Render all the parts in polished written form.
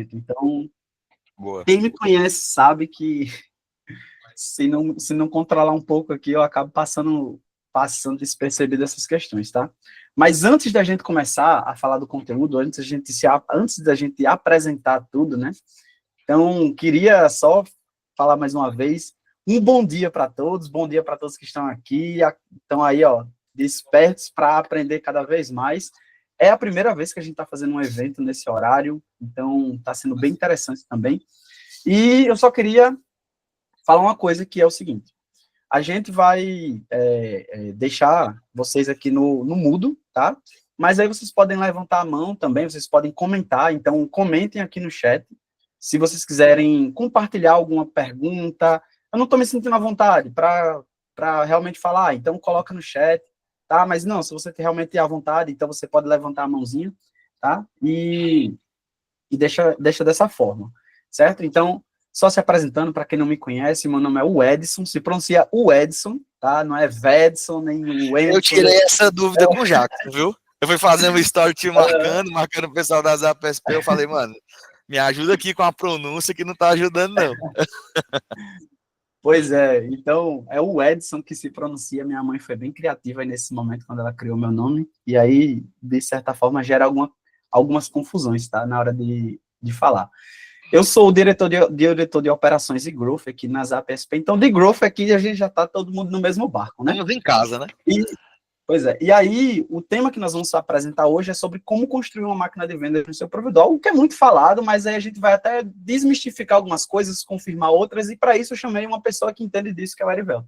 evento. Então, Boa. quem me conhece sabe que se não controlar um pouco aqui, eu acabo passando despercebido essas questões, tá? Mas antes da gente começar a falar do conteúdo, antes da gente apresentar tudo, né? Então, queria só falar mais uma vez, um bom dia para todos que estão aqui, estão aí, ó, despertos para aprender cada vez mais. É a primeira vez que a gente está fazendo um evento nesse horário, então está sendo bem interessante também. E eu só queria falar uma coisa que é o seguinte, a gente vai deixar vocês aqui no mudo, tá? Mas aí vocês podem levantar a mão também, vocês podem comentar, então comentem aqui no chat, se vocês quiserem compartilhar alguma pergunta, eu não estou me sentindo à vontade para realmente falar, então coloca no chat, tá? Mas não, se você realmente à vontade, então você pode levantar a mãozinha, tá? E deixa dessa forma, certo? Então, só se apresentando, para quem não me conhece, meu nome é o Edson, se pronuncia o Edson, tá? Não é Vedson, nem o Edson. Eu tirei essa dúvida com o Jackson, viu? Eu fui fazendo um story te marcando o pessoal da Zap SP, eu falei, mano, me ajuda aqui com a pronúncia que não tá ajudando, não. Pois é, então, é o Edson que se pronuncia, minha mãe foi bem criativa aí nesse momento, quando ela criou meu nome, e aí, de certa forma, gera algumas confusões, tá? Na hora de falar. Eu sou o diretor de operações e growth aqui na Zap SP, então de growth aqui a gente já está todo mundo no mesmo barco, né? Estamos em casa, né? Pois é, e aí o tema que nós vamos apresentar hoje é sobre como construir uma máquina de vendas no seu provedor, algo que é muito falado, mas aí a gente vai até desmistificar algumas coisas, confirmar outras, e para isso eu chamei uma pessoa que entende disso, que é o Erivelton,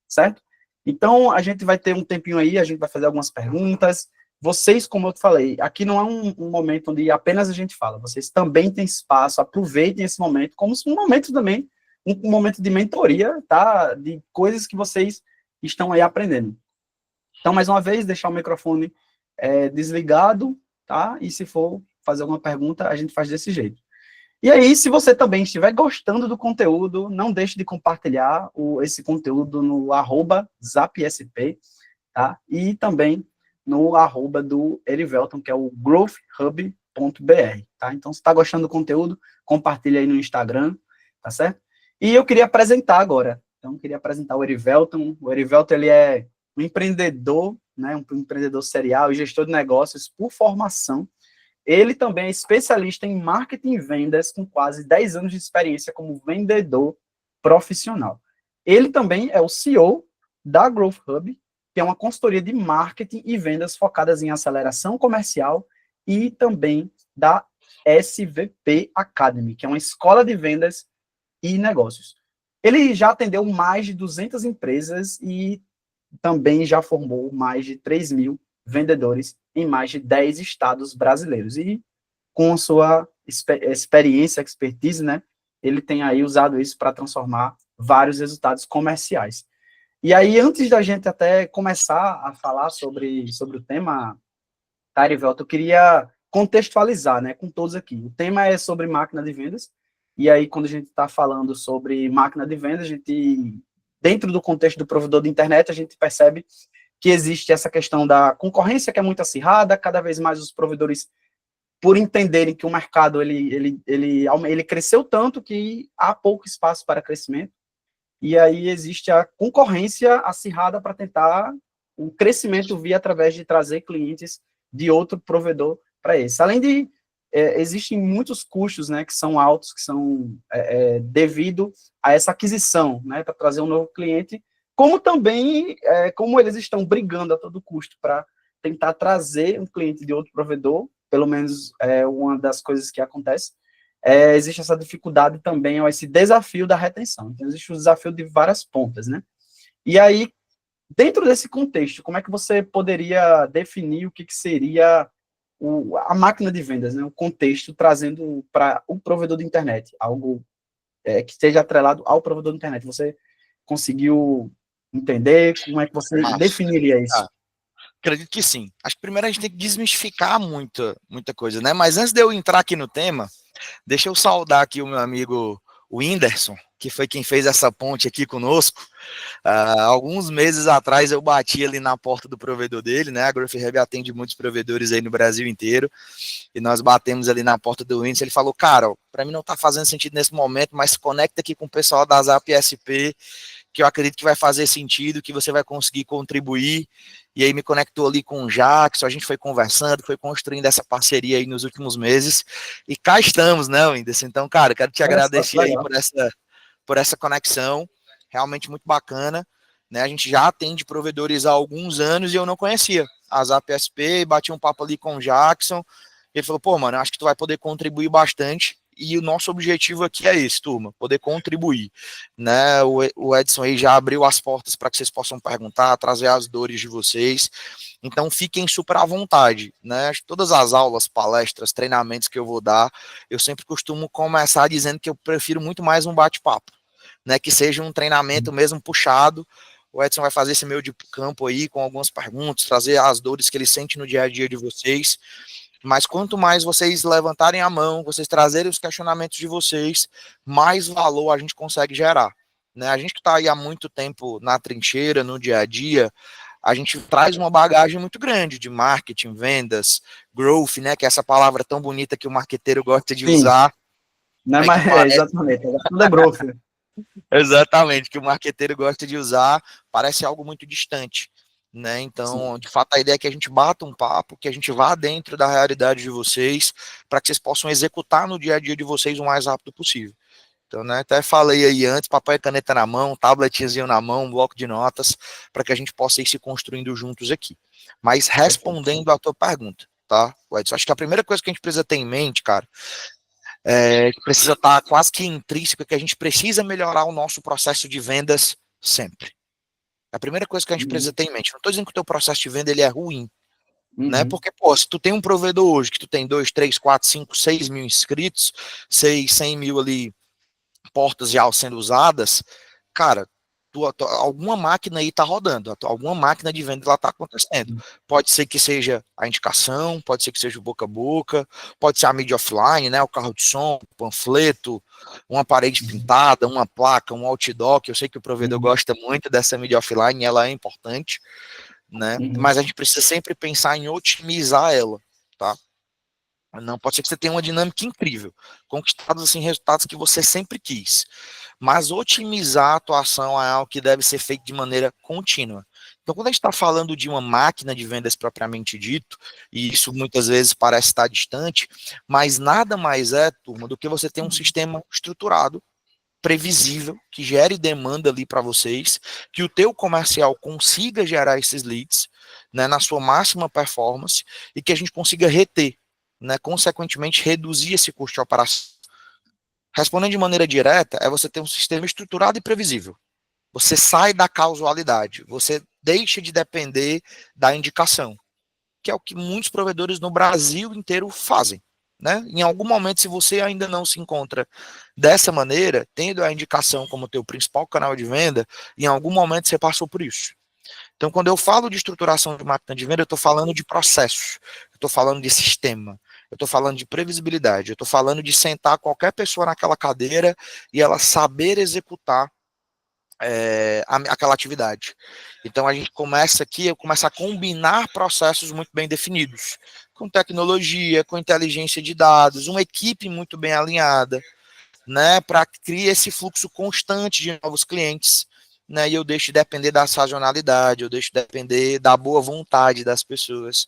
certo? Então a gente vai ter um tempinho aí, a gente vai fazer algumas perguntas. Vocês, como eu te falei, aqui não é um momento onde apenas a gente fala, vocês também têm espaço, aproveitem esse momento, como um momento também, um momento de mentoria, tá? De coisas que vocês estão aí aprendendo. Então, mais uma vez, deixar o microfone desligado, tá? E se for fazer alguma pergunta, a gente faz desse jeito. E aí, se você também estiver gostando do conteúdo, não deixe de compartilhar esse conteúdo no @zapsp, tá? E também no @ do Erivelton, que é o growthhub.br, tá? Então, se está gostando do conteúdo, compartilha aí no Instagram, tá certo? E eu queria apresentar agora. Então, eu queria apresentar o Erivelton. O Erivelton, ele é um empreendedor, né? Um empreendedor serial e gestor de negócios por formação. Ele também é especialista em marketing e vendas, com quase 10 anos de experiência como vendedor profissional. Ele também é o CEO da Growth Hub, que é uma consultoria de marketing e vendas focadas em aceleração comercial, e também da SVP Academy, que é uma escola de vendas e negócios. Ele já atendeu mais de 200 empresas e também já formou mais de 3.000 vendedores em mais de 10 estados brasileiros. E com a sua experiência, expertise, né, ele tem aí usado isso para transformar vários resultados comerciais. E aí, antes da gente até começar a falar sobre o tema, Erivelton, eu queria contextualizar, né, com todos aqui. O tema é sobre máquina de vendas, e aí, quando a gente está falando sobre máquina de vendas, a gente, dentro do contexto do provedor de internet, a gente percebe que existe essa questão da concorrência, que é muito acirrada, cada vez mais os provedores, por entenderem que o mercado ele cresceu tanto que há pouco espaço para crescimento, e aí existe a concorrência acirrada para tentar o crescimento via através de trazer clientes de outro provedor para esse. Além de, existem muitos custos, né, que são altos, que são devido a essa aquisição, né, para trazer um novo cliente, como também, como eles estão brigando a todo custo para tentar trazer um cliente de outro provedor, pelo menos uma das coisas que acontece, existe essa dificuldade também, esse desafio da retenção. Então, existe o desafio de várias pontas, né? E aí, dentro desse contexto, como é que você poderia definir o que seria a máquina de vendas, né? O contexto, trazendo para o provedor de internet, algo que esteja atrelado ao provedor de internet. Você conseguiu entender? Como é que você definiria isso? Acredito que sim. Acho que primeiro a gente tem que desmistificar muita coisa, né? Mas antes de eu entrar aqui no tema, deixa eu saudar aqui o meu amigo o Whindersson, que foi quem fez essa ponte aqui conosco. Alguns meses atrás eu bati ali na porta do provedor dele, né? A Growth Hub atende muitos provedores aí no Brasil inteiro, e nós batemos ali na porta do Whindersson. Ele falou: cara, para mim não tá fazendo sentido nesse momento, mas se conecta aqui com o pessoal da Zap SP, que eu acredito que vai fazer sentido, que você vai conseguir contribuir. E aí me conectou ali com o Jackson, a gente foi conversando, foi construindo essa parceria aí nos últimos meses, e cá estamos, né, Whindersson? Então, cara, quero te agradecer aí por essa conexão, realmente muito bacana, né? A gente já atende provedores há alguns anos e eu não conhecia a Zap SP, bati um papo ali com o Jackson, ele falou: pô, mano, acho que tu vai poder contribuir bastante, e o nosso objetivo aqui é esse, turma, poder contribuir, né? O Edson aí já abriu as portas para que vocês possam perguntar, trazer as dores de vocês, então fiquem super à vontade, né? Todas as aulas, palestras, treinamentos que eu vou dar, eu sempre costumo começar dizendo que eu prefiro muito mais um bate-papo, né? Que seja um treinamento mesmo puxado. O Edson vai fazer esse meio de campo aí com algumas perguntas, trazer as dores que ele sente no dia a dia de vocês. Mas quanto mais vocês levantarem a mão, vocês trazerem os questionamentos de vocês, mais valor a gente consegue gerar, né? A gente que está aí há muito tempo na trincheira, no dia a dia, a gente traz uma bagagem muito grande de marketing, vendas, growth, né? Que é essa palavra tão bonita que o marqueteiro gosta de usar. Não é mais, exatamente, tudo é growth. Exatamente, que o marqueteiro gosta de usar, parece algo muito distante, né? Então, sim, de fato, a ideia é que a gente bata um papo, que a gente vá dentro da realidade de vocês, para que vocês possam executar no dia a dia de vocês o mais rápido possível. Então, né, até falei aí antes, papel e caneta na mão, tabletzinho na mão, um bloco de notas, para que a gente possa ir se construindo juntos aqui. Mas respondendo à tua pergunta, tá, Edson? Acho que a primeira coisa que a gente precisa ter em mente, cara, precisa estar quase que intrínseco, que a gente precisa melhorar o nosso processo de vendas sempre. A primeira coisa que a gente precisa ter em mente, não estou dizendo que o teu processo de venda ele é ruim, né? Porque, pô, se tu tem um provedor hoje que tu tem 2, 3, 4, 5, 6 mil inscritos, 100 mil ali portas já sendo usadas, cara, alguma máquina aí tá rodando, alguma máquina de venda lá tá acontecendo. Pode ser que seja a indicação, pode ser que seja o boca a boca, pode ser a mídia offline, né, o carro de som, o panfleto, uma parede pintada, uma placa, um outdoor, que eu sei que o provedor gosta muito dessa mídia offline, ela é importante, né, mas a gente precisa sempre pensar em otimizar ela, tá? Não, pode ser que você tenha uma dinâmica incrível, conquistados assim resultados que você sempre quis, mas otimizar a atuação é algo que deve ser feito de maneira contínua. Então, quando a gente está falando de uma máquina de vendas propriamente dito, e isso muitas vezes parece estar distante, mas nada mais é, turma, do que você ter um sistema estruturado, previsível, que gere demanda ali para vocês, que o teu comercial consiga gerar esses leads, né, na sua máxima performance, e que a gente consiga reter, né, consequentemente reduzir esse custo de operação. Respondendo de maneira direta, é você ter um sistema estruturado e previsível. Você sai da causalidade, você deixa de depender da indicação, que é o que muitos provedores no Brasil inteiro fazem, né? Em algum momento, se você ainda não se encontra dessa maneira, tendo a indicação como teu principal canal de venda, em algum momento você passou por isso. Então, quando eu falo de estruturação de máquina de venda, eu estou falando de processo, eu estou falando de sistema, eu estou falando de previsibilidade, eu estou falando de sentar qualquer pessoa naquela cadeira e ela saber executar aquela atividade. Então a gente começa aqui, eu começo a combinar processos muito bem definidos, com tecnologia, com inteligência de dados, uma equipe muito bem alinhada, né, para criar esse fluxo constante de novos clientes, né, e eu deixo de depender da sazonalidade, eu deixo de depender da boa vontade das pessoas.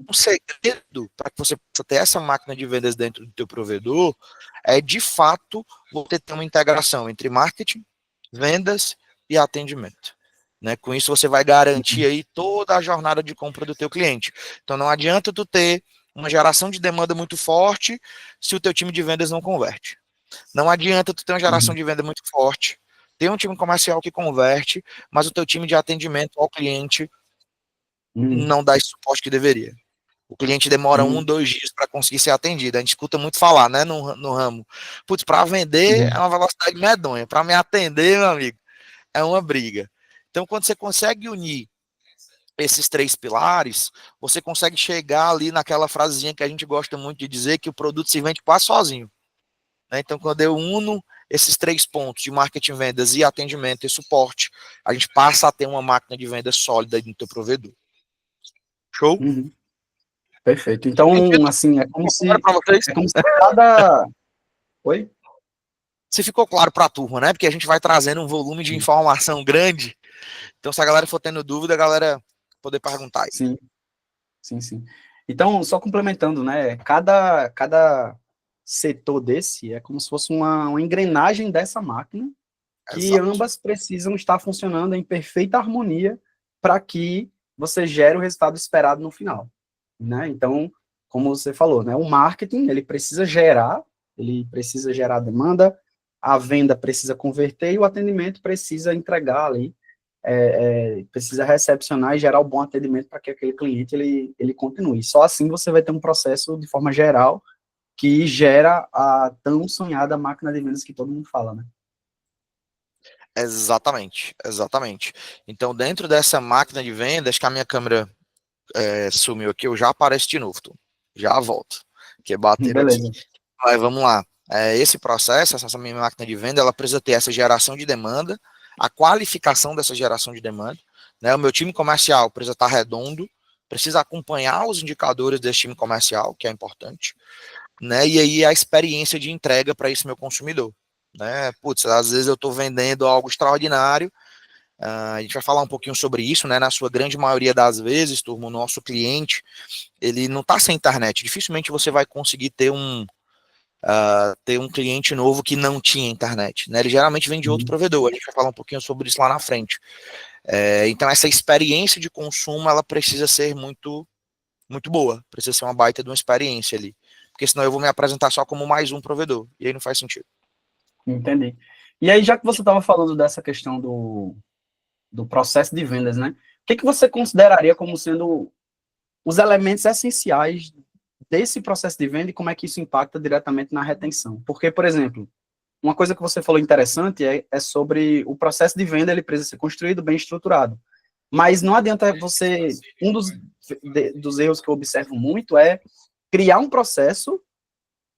O segredo para que você possa ter essa máquina de vendas dentro do teu provedor é, de fato, você ter uma integração entre marketing, vendas e atendimento. Né? Com isso você vai garantir aí toda a jornada de compra do teu cliente. Então não adianta tu ter uma geração de demanda muito forte se o teu time de vendas não converte. Não adianta tu ter uma geração de venda muito forte, ter um time comercial que converte, mas o teu time de atendimento ao cliente não dá esse suporte que deveria. O cliente demora 1, 2 dias para conseguir ser atendido. A gente escuta muito falar, né, no ramo. Putz, para vender é uma velocidade medonha. Para me atender, meu amigo, é uma briga. Então, quando você consegue unir esses 3 pilares, você consegue chegar ali naquela frasezinha que a gente gosta muito de dizer, que o produto se vende quase sozinho. Né? Então, quando eu uno esses 3 pontos de marketing, vendas e atendimento e suporte, a gente passa a ter uma máquina de vendas sólida no teu provedor. Show? Uhum. Perfeito. Então, assim, Claro para vocês? é como se cada... Oi? Se ficou claro para a turma, né? Porque a gente vai trazendo um volume de informação grande. Então, se a galera for tendo dúvida, a galera poder perguntar aí. Sim, sim. Então, só complementando, né? Cada setor desse é como se fosse uma engrenagem dessa máquina, que Exato. ambas precisam estar funcionando em perfeita harmonia para que você gere o resultado esperado no final, né? Então, como você falou, né? O marketing, ele precisa gerar demanda, a venda precisa converter e o atendimento precisa entregar ali, precisa recepcionar e gerar o bom atendimento para que aquele cliente ele continue. Só assim você vai ter um processo de forma geral que gera a tão sonhada máquina de vendas que todo mundo fala, né? Exatamente. Então, dentro dessa máquina de vendas, que a minha câmera sumiu aqui, eu já apareço de novo, tu. Já volto, que bateram aqui. Beleza. Mas vamos lá. Esse processo, essa minha máquina de venda, ela precisa ter essa geração de demanda, a qualificação dessa geração de demanda, né? O meu time comercial precisa estar redondo, precisa acompanhar os indicadores desse time comercial, que é importante, né? E aí a experiência de entrega para esse meu consumidor, né? Putz, às vezes eu estou vendendo algo extraordinário. A gente vai falar um pouquinho sobre isso, né? Na sua grande maioria das vezes, turma, o nosso cliente, ele não está sem internet. Dificilmente você vai conseguir ter um cliente novo que não tinha internet, né? Ele geralmente vem de outro provedor. A gente vai falar um pouquinho sobre isso lá na frente. Então essa experiência de consumo, ela precisa ser muito, muito boa. Precisa ser uma baita de uma experiência ali. Porque senão eu vou me apresentar só como mais um provedor. E aí não faz sentido. Entendi. E aí, já que você estava falando dessa questão do processo de vendas, né? O que você consideraria como sendo os elementos essenciais desse processo de venda e como é que isso impacta diretamente na retenção? Porque, por exemplo, uma coisa que você falou interessante é sobre o processo de venda, ele precisa ser construído, bem estruturado. Mas não adianta você... dos erros que eu observo muito é criar um processo,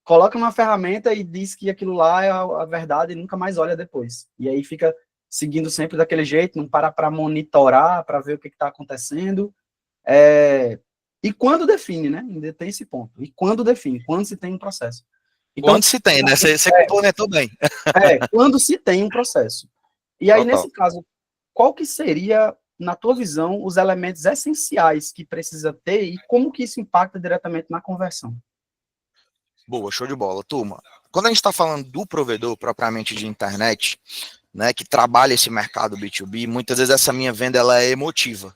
coloca uma ferramenta e diz que aquilo lá é a verdade e nunca mais olha depois. E aí fica seguindo sempre daquele jeito, não para monitorar, para ver o que está acontecendo. E quando define, né? Ainda tem esse ponto. E quando define, quando se tem um processo. Então, Quando se tem, né? Você complementou bem. Quando se tem um processo. E aí, Total. nesse caso, qual que seria, na tua visão, os elementos essenciais que precisa ter e como que isso impacta diretamente na conversão? Boa, show de bola. Turma, quando a gente está falando do provedor propriamente de internet, né, que trabalha esse mercado B2B, muitas vezes essa minha venda ela é emotiva.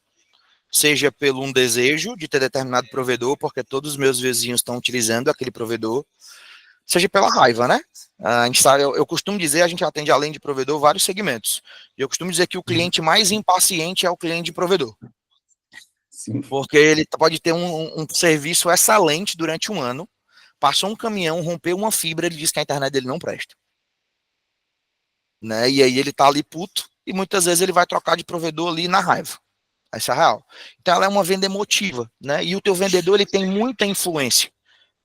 Seja pelo um desejo de ter determinado provedor, porque todos os meus vizinhos estão utilizando aquele provedor, seja pela raiva, né? A gente sabe, eu costumo dizer, a gente atende além de provedor vários segmentos. E eu costumo dizer que o cliente mais impaciente é o cliente de provedor. Sim. Porque ele pode ter um serviço excelente durante um ano, passou um caminhão, rompeu uma fibra, ele diz que a internet dele não presta. Né? E aí ele tá ali puto, e muitas vezes ele vai trocar de provedor ali na raiva. Essa é a real. Então ela é uma venda emotiva, né? E o teu vendedor ele tem muita influência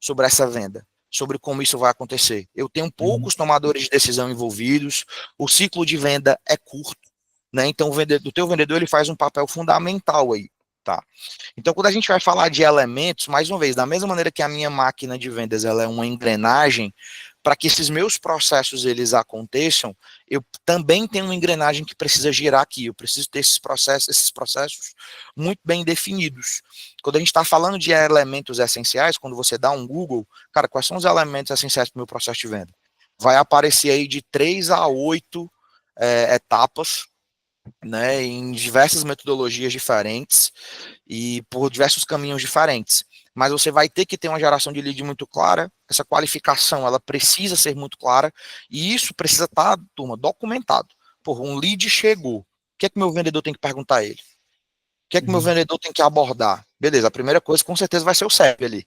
sobre essa venda, sobre como isso vai acontecer. Eu tenho poucos tomadores de decisão envolvidos, o ciclo de venda é curto, né? Então o teu vendedor ele faz um papel fundamental aí, tá? Então quando a gente vai falar de elementos, mais uma vez, da mesma maneira que a minha máquina de vendas ela é uma engrenagem, para que esses meus processos eles aconteçam, eu também tenho uma engrenagem que precisa girar aqui. Eu preciso ter esses processos muito bem definidos. Quando a gente está falando de elementos essenciais, quando você dá um Google, cara, quais são os elementos essenciais para o meu processo de venda? Vai aparecer aí de 3 a 8 etapas, né, em diversas metodologias diferentes e por diversos caminhos diferentes. Mas você vai ter que ter uma geração de lead muito clara, essa qualificação ela precisa ser muito clara, e isso precisa estar, turma, documentado. Um lead chegou, o que é que meu vendedor tem que perguntar a ele? O que é que meu vendedor tem que abordar? Beleza, a primeira coisa com certeza vai ser o CEP ali,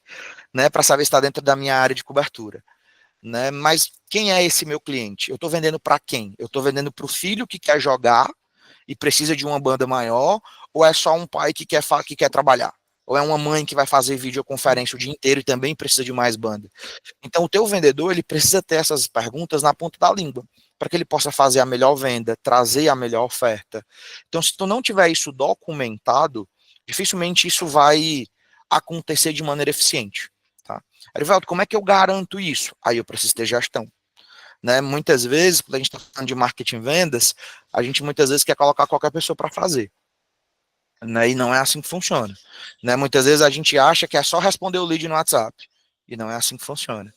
né, para saber se está dentro da minha área de cobertura. Né? Mas quem é esse meu cliente? Eu estou vendendo para quem? Eu estou vendendo para o filho que quer jogar e precisa de uma banda maior, ou é só um pai que quer trabalhar? Ou é uma mãe que vai fazer videoconferência o dia inteiro e também precisa de mais banda? Então, o teu vendedor, ele precisa ter essas perguntas na ponta da língua, para que ele possa fazer a melhor venda, trazer a melhor oferta. Então, se tu não tiver isso documentado, dificilmente isso vai acontecer de maneira eficiente. Tá? Arivelto, como é que eu garanto isso? Aí eu preciso ter gestão. Né? Muitas vezes, quando a gente está falando de marketing e vendas, a gente muitas vezes quer colocar qualquer pessoa para fazer. Né? E não é assim que funciona. Né? Muitas vezes a gente acha que é só responder o lead no WhatsApp. E não é assim que funciona.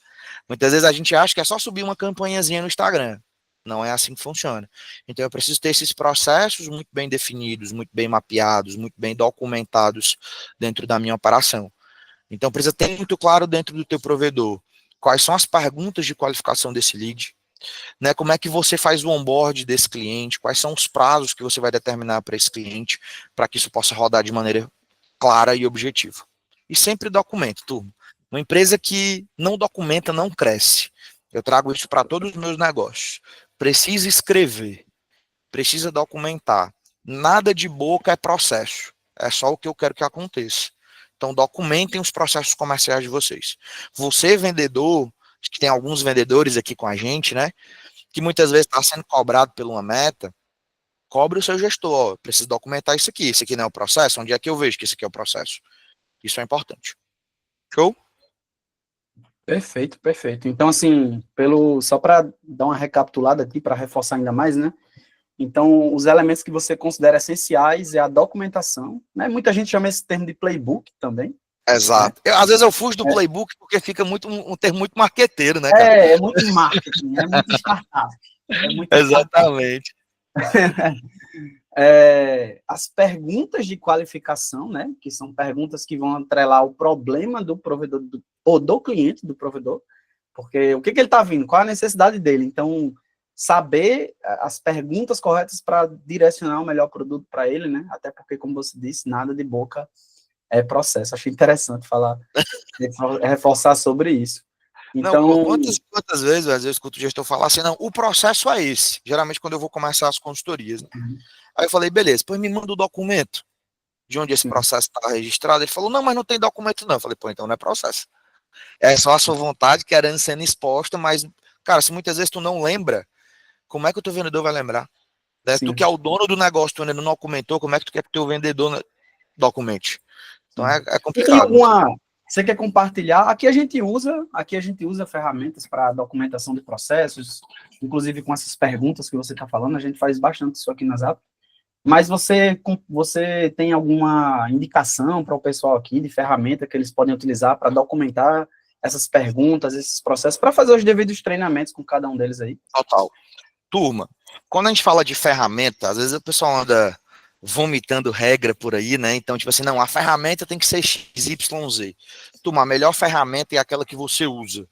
Muitas vezes a gente acha que é só subir uma campanhazinha no Instagram. Não é assim que funciona. Então eu preciso ter esses processos muito bem definidos, muito bem mapeados, muito bem documentados dentro da minha operação. Então precisa ter muito claro dentro do teu provedor quais são as perguntas de qualificação desse lead, né? Como é que você faz o onboard desse cliente, quais são os prazos que você vai determinar para esse cliente, para que isso possa rodar de maneira clara e objetiva. E sempre documento, turma. Uma empresa que não documenta não cresce. Eu trago isso para todos os meus negócios. Precisa escrever, precisa documentar. Nada de boca é processo. É só o que eu quero que aconteça. Então, documentem os processos comerciais de vocês. Você, vendedor, que tem alguns vendedores aqui com a gente, né? Que muitas vezes está sendo cobrado por uma meta, cobre o seu gestor. Ó, preciso documentar isso aqui. Isso aqui não é o processo? Onde é que eu vejo que isso aqui é o processo? Isso é importante. Show? Perfeito, perfeito. Então, assim, só para dar uma recapitulada aqui, para reforçar ainda mais, né? Então, os elementos que você considera essenciais é a documentação, né? Muita gente chama esse termo de playbook também, né? Exato. Às vezes eu fujo do playbook porque fica muito um termo muito marqueteiro, né, cara? É muito marketing, é muito startup. É muito startup. Exatamente. As perguntas de qualificação, né? Que são perguntas que vão atrelar o problema do provedor ou do cliente do provedor, porque o que ele está vindo, qual a necessidade dele. Então, saber as perguntas corretas para direcionar o melhor produto para ele, né? Até porque, como você disse, nada de boca é processo. Achei interessante falar, reforçar sobre isso. Não, Então, quantas vezes, às vezes, eu escuto o gestor falar assim, não, o processo é esse. Geralmente, quando eu vou começar as consultorias, né? Aí eu falei, beleza, pois me manda o documento de onde esse processo está registrado. Ele falou, não, mas não tem documento não. Eu falei, pô, então não é processo. É só a sua vontade querendo sendo exposta, mas, cara, se muitas vezes tu não lembra, como é que o teu vendedor vai lembrar? Né? Tu que é o dono do negócio, tu ainda não documentou, como é que tu quer que o teu vendedor documente? Então é tu tem complicado. alguma... Você quer compartilhar? Aqui a gente usa ferramentas para documentação de processos, inclusive com essas perguntas que você está falando, a gente faz bastante isso aqui na Zap. Mas você tem alguma indicação para o pessoal aqui de ferramenta que eles podem utilizar para documentar essas perguntas, esses processos, para fazer os devidos treinamentos com cada um deles aí? Total. Turma, quando a gente fala de ferramenta, às vezes o pessoal anda vomitando regra por aí, né? Então, tipo assim, não, a ferramenta tem que ser XYZ. Turma, a melhor ferramenta é aquela que você usa.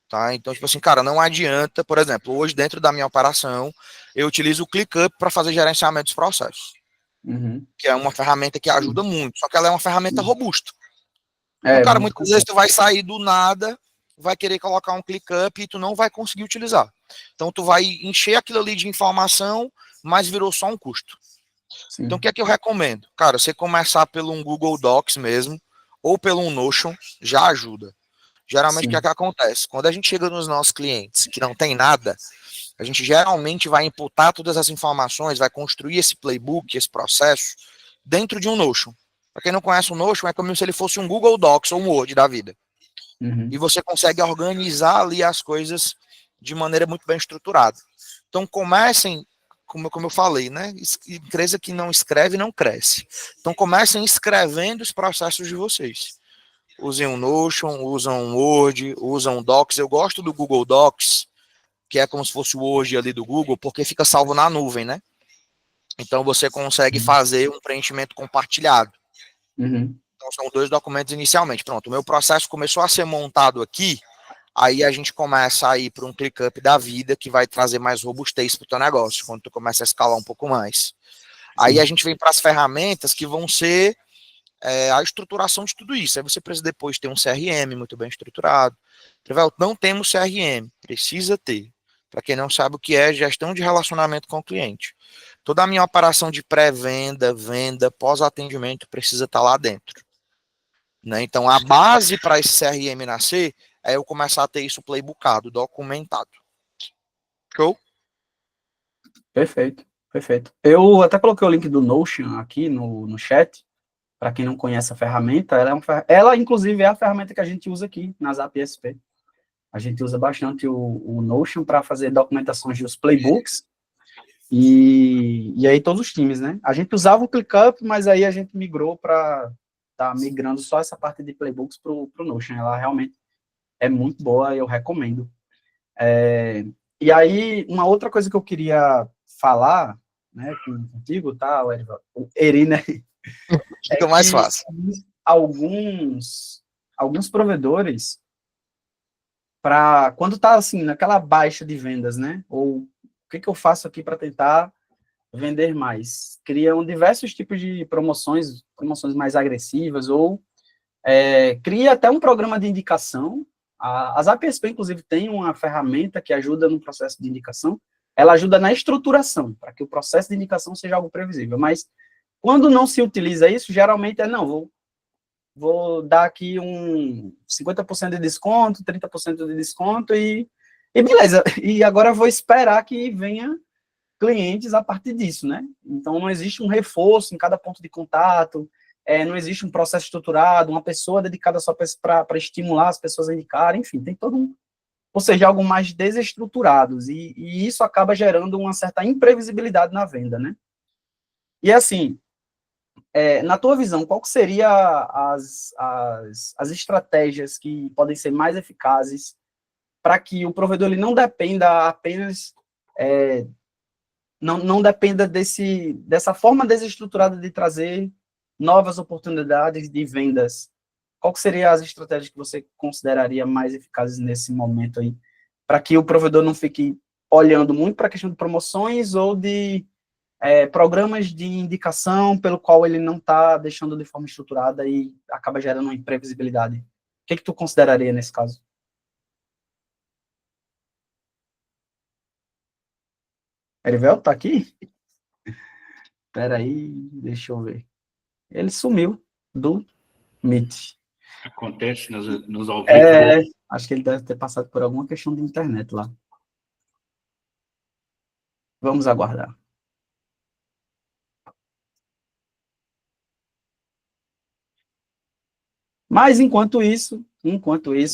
Tá? Então, tipo assim, cara, não adianta, por exemplo, hoje dentro da minha operação, eu utilizo o ClickUp para fazer gerenciamento dos processos, que é uma ferramenta que ajuda muito, só que ela é uma ferramenta robusta. Então, cara, muitas vezes tu vai sair do nada, vai querer colocar um ClickUp e tu não vai conseguir utilizar. Então, tu vai encher aquilo ali de informação, mas virou só um custo. Sim. Então, o que é que eu recomendo? Cara, você começar pelo um Google Docs mesmo, ou pelo um Notion, já ajuda. Geralmente, o que é que acontece? Quando a gente chega nos nossos clientes que não tem nada, a gente geralmente vai imputar todas as informações, vai construir esse playbook, esse processo, dentro de um Notion. Para quem não conhece o Notion, é como se ele fosse um Google Docs ou um Word da vida. E você consegue organizar ali as coisas de maneira muito bem estruturada. Então, comecem, como eu falei, né? Empresa que não escreve não cresce. Então, comecem escrevendo os processos de vocês. Usem um Notion, usam um Word, usam um Docs. Eu gosto do Google Docs, que é como se fosse o Word ali do Google, porque fica salvo na nuvem, né? Então, você consegue fazer um preenchimento compartilhado. Então, são 2 documentos inicialmente. Pronto, o meu processo começou a ser montado aqui, aí a gente começa a ir para um ClickUp da vida, que vai trazer mais robustez para o teu negócio, quando tu começa a escalar um pouco mais. Aí a gente vem para as ferramentas que vão ser a estruturação de tudo isso. Aí você precisa depois ter um CRM muito bem estruturado. Não temos CRM, precisa ter. Para quem não sabe o que é gestão de relacionamento com o cliente. Toda a minha operação de pré-venda, venda, pós-atendimento precisa estar lá dentro. né? Então, a base para esse CRM nascer é eu começar a ter isso playbookado, documentado. Show? Perfeito, perfeito. Eu até coloquei o link do Notion aqui no chat, para quem não conhece a ferramenta. Ela, inclusive, é a ferramenta que a gente usa aqui na Zap SP. A gente usa bastante o Notion para fazer documentações dos playbooks, e aí todos os times, né? A gente usava o ClickUp, mas aí a gente migrou para tá migrando só essa parte de playbooks para o Notion. Ela realmente é muito boa, eu recomendo. E aí, uma outra coisa que eu queria falar, né, contigo, tá, o Eri, né, é Fica mais que fácil. alguns provedores, para quando tá assim, naquela baixa de vendas, né, ou o que eu faço aqui para tentar vender mais? Criam diversos tipos de promoções mais agressivas, ou cria até um programa de indicação. As APSP, inclusive, tem uma ferramenta que ajuda no processo de indicação. Ela ajuda na estruturação, para que o processo de indicação seja algo previsível. Mas, quando não se utiliza isso, geralmente não, vou dar aqui um 50% de desconto, 30% de desconto, e beleza. E agora vou esperar que venha clientes a partir disso, né? Então, não existe um reforço em cada ponto de contato, não existe um processo estruturado, uma pessoa dedicada só para estimular as pessoas a indicarem, enfim, tem todo um... Ou seja, algo mais desestruturados, e isso acaba gerando uma certa imprevisibilidade na venda, né? E assim, na tua visão, qual que seria as estratégias que podem ser mais eficazes para que o provedor ele não dependa apenas... não dependa dessa forma desestruturada de trazer novas oportunidades de vendas? Qual que seriam as estratégias que você consideraria mais eficazes nesse momento aí, para que o provedor não fique olhando muito para a questão de promoções ou de programas de indicação pelo qual ele não está deixando de forma estruturada e acaba gerando uma imprevisibilidade? O que tu consideraria nesse caso? Erivel, tá aqui? Espera aí, deixa eu ver. Ele sumiu do Meet. Acontece nos ao vivo. Acho que ele deve ter passado por alguma questão de internet lá. Vamos aguardar. Mas enquanto isso,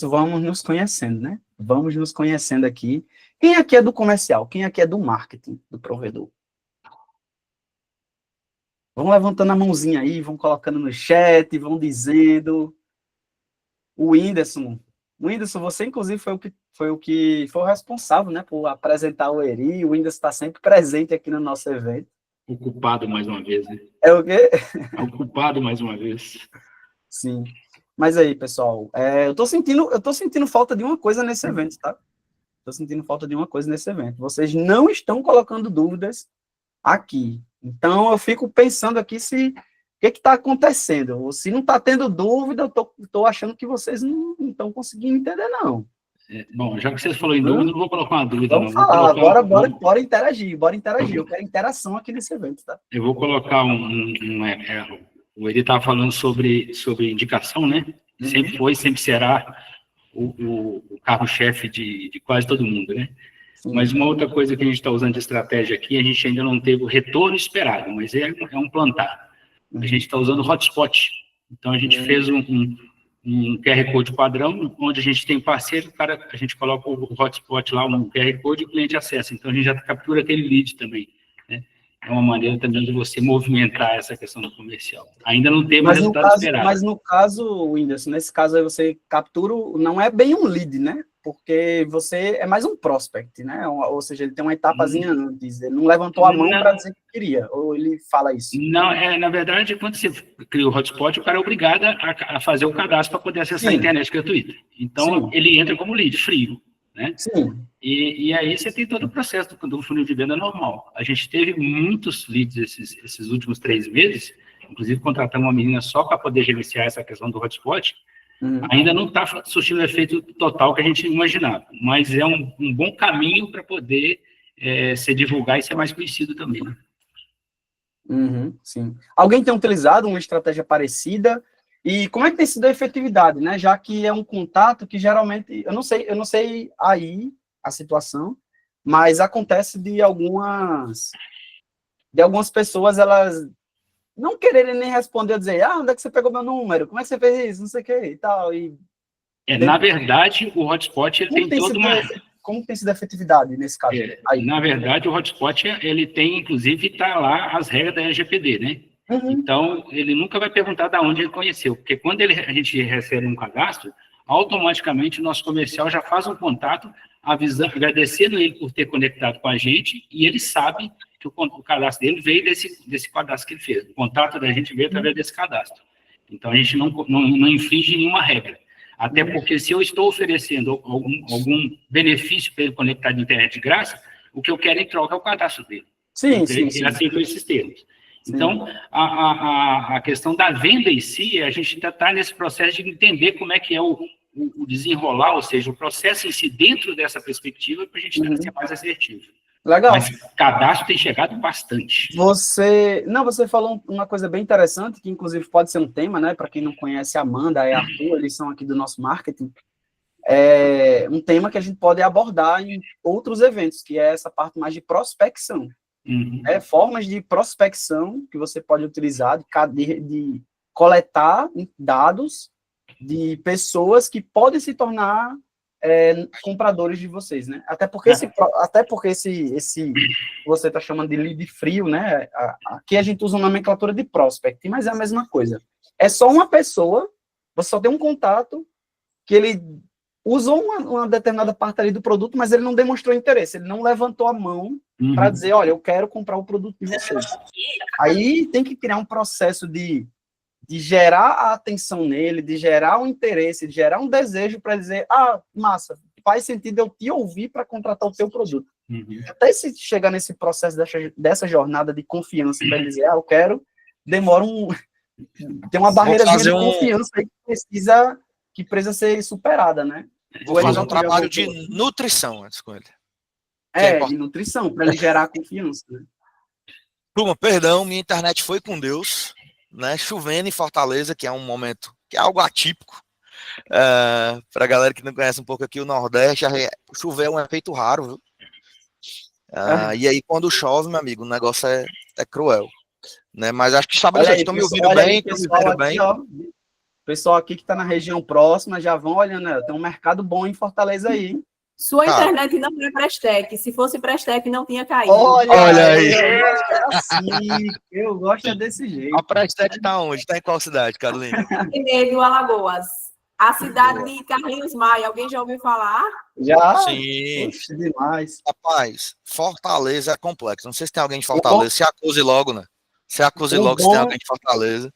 vamos nos conhecendo, né? Vamos nos conhecendo aqui. Quem aqui é do comercial? Quem aqui é do marketing, do provedor? Vão levantando a mãozinha aí, vão colocando no chat, vão dizendo. O Whindersson, você inclusive foi o responsável, né, por apresentar o Eri. O Whindersson está sempre presente aqui no nosso evento. Ocupado mais uma vez, né? É o quê? Ocupado mais uma vez. Sim. Mas aí, pessoal, eu tô sentindo falta de uma coisa nesse evento, tá? Tô sentindo falta de uma coisa nesse evento. Vocês não estão colocando dúvidas aqui. Então, eu fico pensando aqui o que está acontecendo. Ou se não está tendo dúvida, eu tô achando que vocês não estão conseguindo entender, não. Bom, já que vocês falaram em dúvida, eu não vou colocar uma dúvida, Vamos não. falar, agora bora interagir, Eu quero interação aqui nesse evento, tá? Eu vou colocar o Eri estava falando sobre indicação, né? Uhum. Sempre foi, sempre será o carro-chefe de quase todo mundo, né? Sim. Mas uma outra coisa que a gente está usando de estratégia aqui, a gente ainda não teve o retorno esperado, mas é um plantar. A gente está usando hotspot. Então, a gente fez um QR Code padrão, onde a gente tem parceiro, a gente coloca o hotspot lá, um QR Code, e o cliente acessa. Então, a gente já captura aquele lead também, né? É uma maneira também de você movimentar essa questão do comercial. Ainda não teve o resultado esperado. Mas no caso, Whindersson, nesse caso aí você captura, não é bem um lead, né? Porque você é mais um prospect, né? Ou seja, ele tem uma etapazinha antes, ele não levantou a mão para dizer que queria, ou ele fala isso? Não, na verdade, quando você cria o hotspot, o cara é obrigado a fazer o cadastro para poder acessar a internet gratuita. Então, ele entra como lead, frio, né? Sim. E aí você tem todo o processo do funil de venda normal. A gente teve muitos leads esses últimos 3 meses, inclusive contratamos uma menina só para poder gerenciar essa questão do hotspot. Ainda não está surtindo o efeito total que a gente imaginava, mas é um bom caminho para poder se divulgar e ser mais conhecido também, né? Sim. Alguém tem utilizado uma estratégia parecida E como é que tem sido a efetividade, né? Já que é um contato que geralmente, eu não sei aí a situação, mas acontece de algumas pessoas, elas não quererem nem responder, dizer, onde é que você pegou meu número? Como é que você fez isso? Não sei o que e tal. Na verdade, o hotspot ele tem toda uma... Como tem sido a efetividade nesse caso? Na verdade, o hotspot, ele tem, inclusive, tá lá as regras da LGPD, né? Uhum. Então, ele nunca vai perguntar de onde ele conheceu, porque quando a gente recebe um cadastro, automaticamente o nosso comercial já faz um contato, avisando, agradecendo ele por ter conectado com a gente, e ele sabe que o cadastro dele veio desse cadastro que ele fez. O contato da gente veio através desse cadastro. Então, a gente não infringe nenhuma regra. Até porque se eu estou oferecendo algum benefício para ele conectar de internet de graça, o que eu quero em troca é o cadastro dele. Sim. Ele aceitou esses termos. Sim. Então, a questão da venda em si, a gente ainda está nesse processo de entender como é que é o desenrolar, ou seja, o processo em si dentro dessa perspectiva, para a gente ser mais assertivo. Legal. Mas cadastro tem chegado bastante. Você falou uma coisa bem interessante, que inclusive pode ser um tema, né? Para quem não conhece, a Amanda e Arthur, eles são aqui do nosso marketing. É um tema que a gente pode abordar em outros eventos, que é essa parte mais de prospecção. Uhum. Formas de prospecção que você pode utilizar, de coletar dados de pessoas que podem se tornar compradores de vocês, né? Até porque esse você está chamando de lead frio, né? Aqui a gente usa uma nomenclatura de prospect, mas é a mesma coisa. É só uma pessoa, você só tem um contato que ele usou uma determinada parte ali do produto, mas ele não demonstrou interesse, ele não levantou a mão para dizer, olha, eu quero comprar o produto de vocês. Aí tem que criar um processo de gerar a atenção nele, de gerar um interesse, de gerar um desejo para dizer, massa, faz sentido eu te ouvir para contratar o teu produto. Até se chegar nesse processo dessa jornada de confiança, para ele dizer, eu quero, demora tem uma barreira de confiança aí que precisa ser superada, né? Vou fazer um trabalho de nutrição antes com ele. De nutrição, para ele gerar confiança, né? Turma, perdão, minha internet foi com Deus, né? Chovendo em Fortaleza, que é um momento, que é algo atípico. Para a galera que não conhece um pouco aqui o Nordeste, chover é um efeito raro, viu? E aí, quando chove, meu amigo, o negócio é cruel. Né? Mas acho que estabeleceu. Estão me ouvindo bem? Estão me ouvindo bem? O pessoal aqui que está na região próxima já vão olhando, né? Tem um mercado bom em Fortaleza aí, hein? Sua internet não é Prestec. Se fosse Prestec, não tinha caído. Olha aí. Eu gosto desse jeito. A Prestec está onde? Está em qual cidade, Carolina? Em Alagoas. A cidade de Carlinhos Maia. Alguém já ouviu falar? Já? Sim. Oxe, demais. Rapaz, Fortaleza é complexo. Não sei se tem alguém de Fortaleza. Se acuse logo, né? Se acuse logo se tem alguém de Fortaleza.